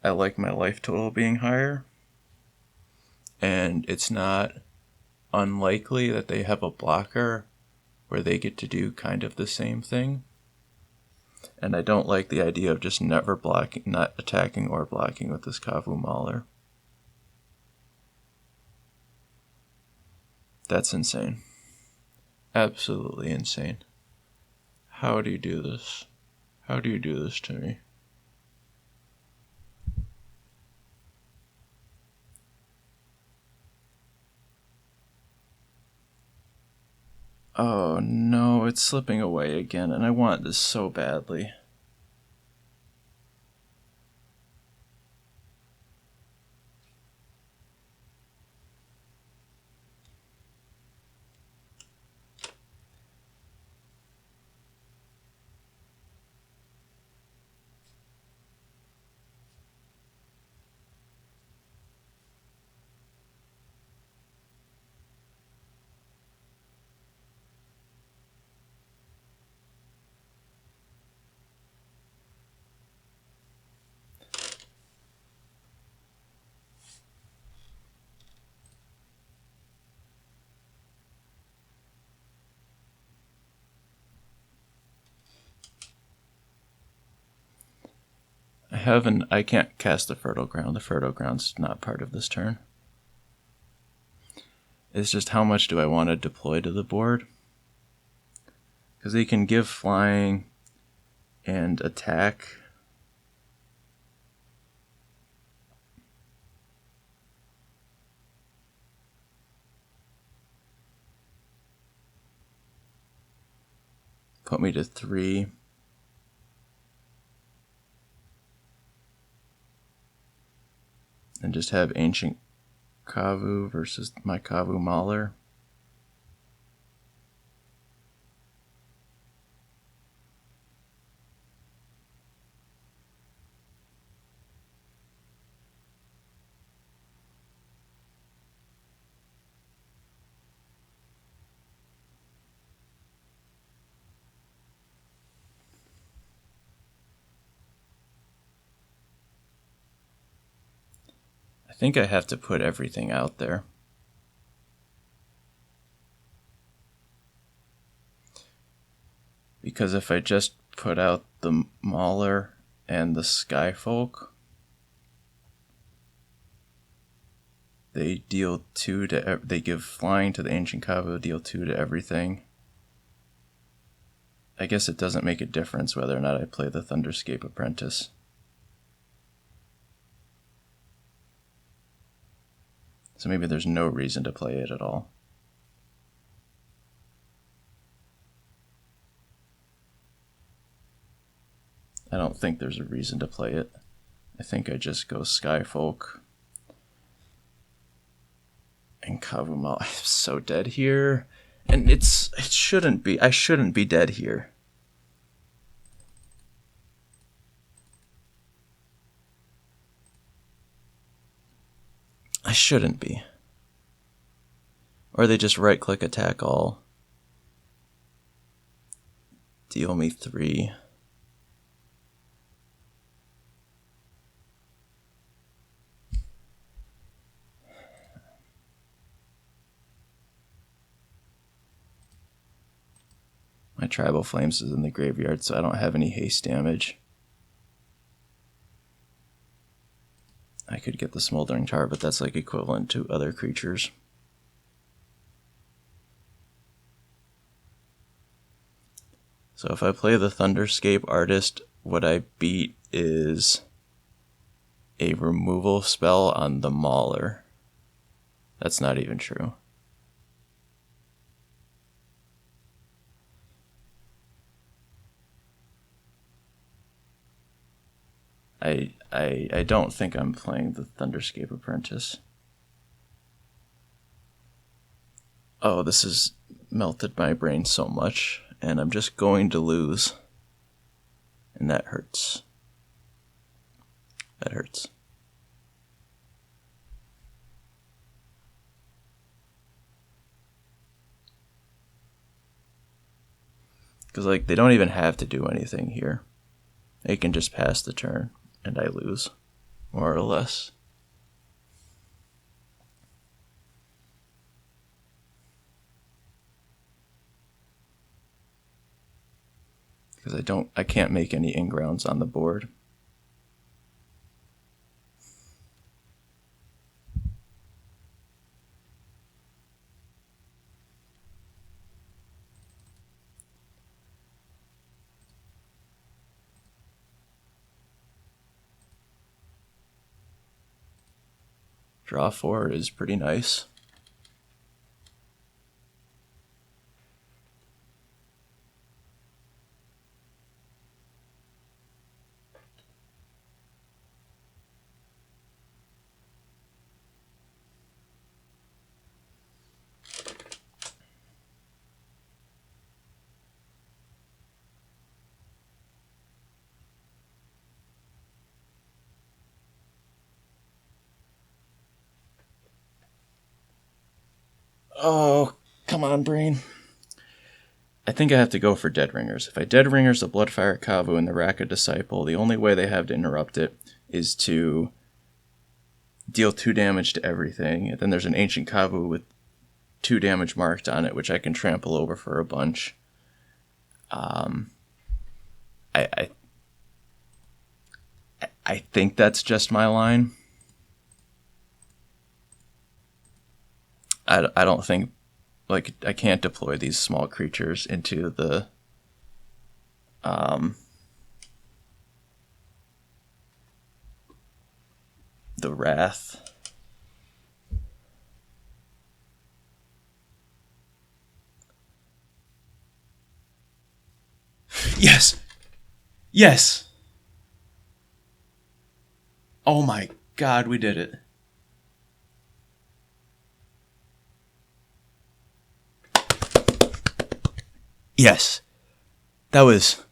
I like my life total being higher. And it's not unlikely that they have a blocker where they get to do kind of the same thing. And I don't like the idea of just never blocking, not attacking or blocking with this Kavu Mauler. That's insane. Absolutely insane. How do you do this? How do you do this to me? Oh no, it's slipping away again, and I want this so badly. I can't cast the Fertile Ground. The Fertile Ground's not part of this turn. It's just how much do I want to deploy to the board? Because he can give flying and attack. Put me to 3. And just have Ancient Kavu versus my Kavu Mauler. I think I have to put everything out there. Because if I just put out the Mauler and the Skyfolk, they deal 2 to... They give flying to the Ancient Kavu, deal 2 to everything. I guess it doesn't make a difference whether or not I play the Thunderscape Apprentice. So maybe there's no reason to play it at all. I don't think there's a reason to play it. I think I just go Skyfolk and Kavumal. I'm so dead here. And it shouldn't be. I shouldn't be dead here. I shouldn't be. Or they just right click attack all. Deal me 3. My Tribal Flames is in the graveyard, so I don't have any haste damage. I could get the Smoldering Tower, but that's like equivalent to other creatures. So if I play the Thunderscape Artist, what I beat is a removal spell on the Mauler. That's not even true. I don't think I'm playing the Thunderscape Apprentice. Oh, this has melted my brain so much, and I'm just going to lose. And that hurts. That hurts. Because, like, they don't even have to do anything here. They can just pass the turn, and I lose. More or less. because I can't make any in-grounds on the board. Draw 4 is pretty nice. Oh, come on, brain. I think I have to go for Dead Ringers. If I Dead Ringers the Bloodfire Kavu and the Raka Disciple, the only way they have to interrupt it is to deal 2 damage to everything. And then there's an Ancient Kavu with 2 damage marked on it, which I can trample over for a bunch. I think that's just my line. I don't think, like, I can't deploy these small creatures into the Wrath. Yes! Yes! Oh my god, we did it. Yes. That was...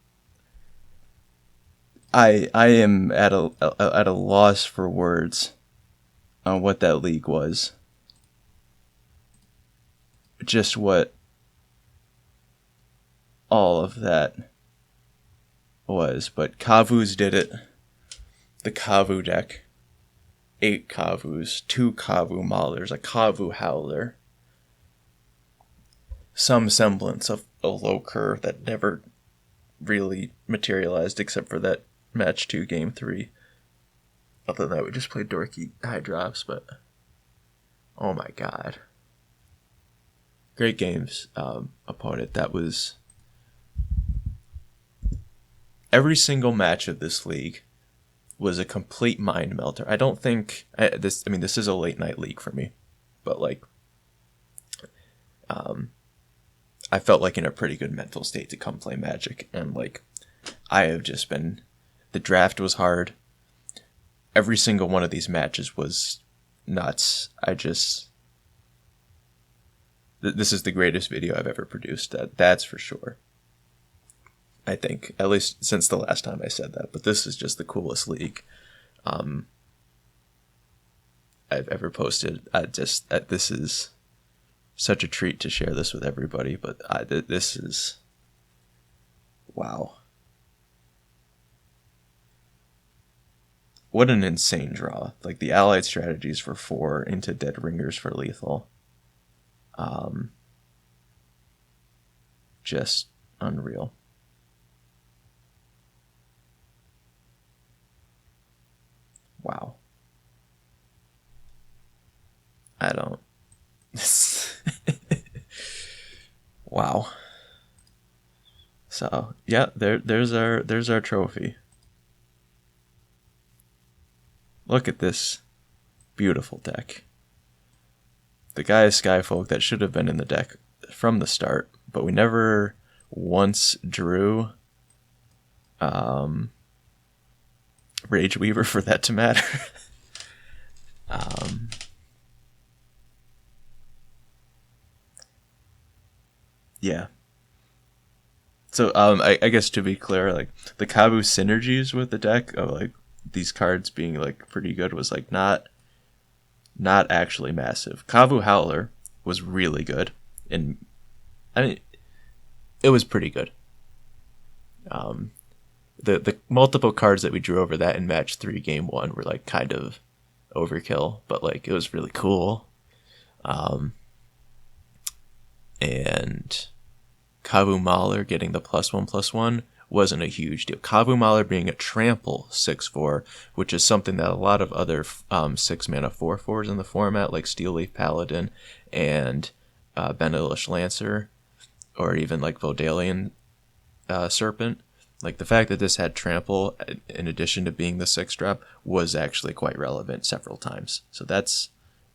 I am at a loss for words on what that league was. Just what all of that was. But Kavus did it. The Kavu deck. 8 Kavus, 2 Kavu Maulers, a Kavu Howler. Some semblance of a Loker that never really materialized except for that match 2 game 3. Other than that, we just played dorky high drops, but oh my god. Great games, opponent. That was every single match of this league was a complete mind melter. I don't think this is a late night league for me, but like, I felt like in a pretty good mental state to come play Magic, and like, I have just been. The draft was hard. Every single one of these matches was nuts. This is the greatest video I've ever produced. That's for sure. I think, at least since the last time I said that. But this is just the coolest league I've ever posted. This is such a treat to share this with everybody. But this is, wow. What an insane draw. Like, the allied strategies for 4 into Dead Ringers for lethal. Just unreal. Wow. I don't... Wow. So, yeah, there's our trophy. Look at this beautiful deck. The Gaia Skyfolk that should have been in the deck from the start, but we never once drew Rage Weaver for that to matter. Yeah. So I guess to be clear, like, the Kabu synergies with the deck of like these cards being like pretty good was like not actually massive. Kavu Howler was really good, and I mean, it was pretty good. The multiple cards that we drew over that in match 3 game 1 were like kind of overkill, but like it was really cool. And Kavu Mahler getting the +1/+1 wasn't a huge deal. Kavu Mauler being a trample 6/4, which is something that a lot of other 6-mana 4/4s in the format, like Steelleaf Paladin and Benelish Lancer, or even like Vodalian Serpent. Like the fact that this had trample in addition to being the 6-drop was actually quite relevant several times. So that's,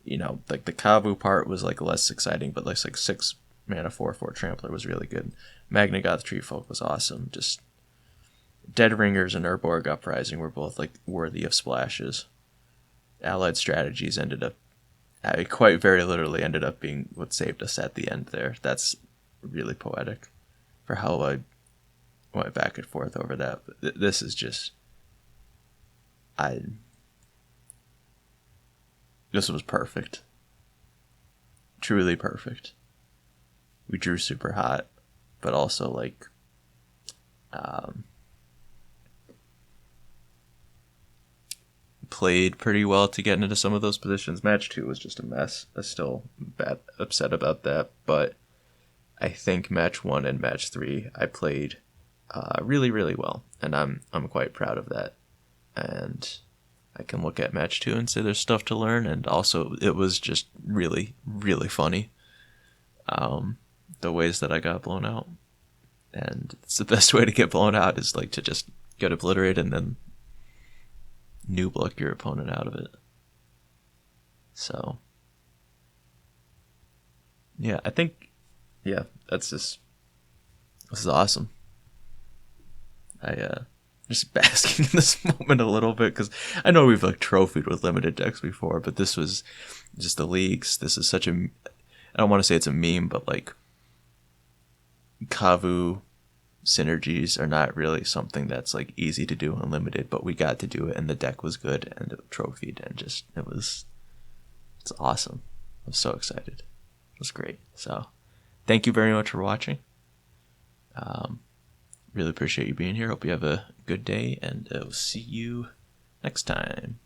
like the Kavu part was like less exciting, but like 6-mana 4/4 trampler was really good. Magnagoth Treefolk was awesome. Just Dead Ringers and Urborg Uprising were both like worthy of splashes. Allied Strategies ended up, quite very literally ended up being what saved us at the end there. That's really poetic for how I went back and forth over that. But this is just, this was perfect. Truly perfect. We drew super hot, but also like, played pretty well to get into some of those positions. Match 2 was just a mess. I'm still upset about that, but I think match 1 and match 3 I played really, really well, and I'm quite proud of that. And I can look at match 2 and say there's stuff to learn, and also it was just really, really funny. The ways that I got blown out, and it's the best way to get blown out is like to just get obliterated and then noob luck your opponent out of it. So yeah, I think this is awesome. I just basking in this moment a little bit, because I know we've like trophied with limited decks before, but this was just the leagues. This is such a, I don't want to say it's a meme, but like Kavu synergies are not really something that's like easy to do unlimited, but we got to do it, and the deck was good, and it trophied, and just it's awesome. I'm so excited. It was great. So thank you very much for watching. Really appreciate you being here. Hope you have a good day, and I'll see you next time.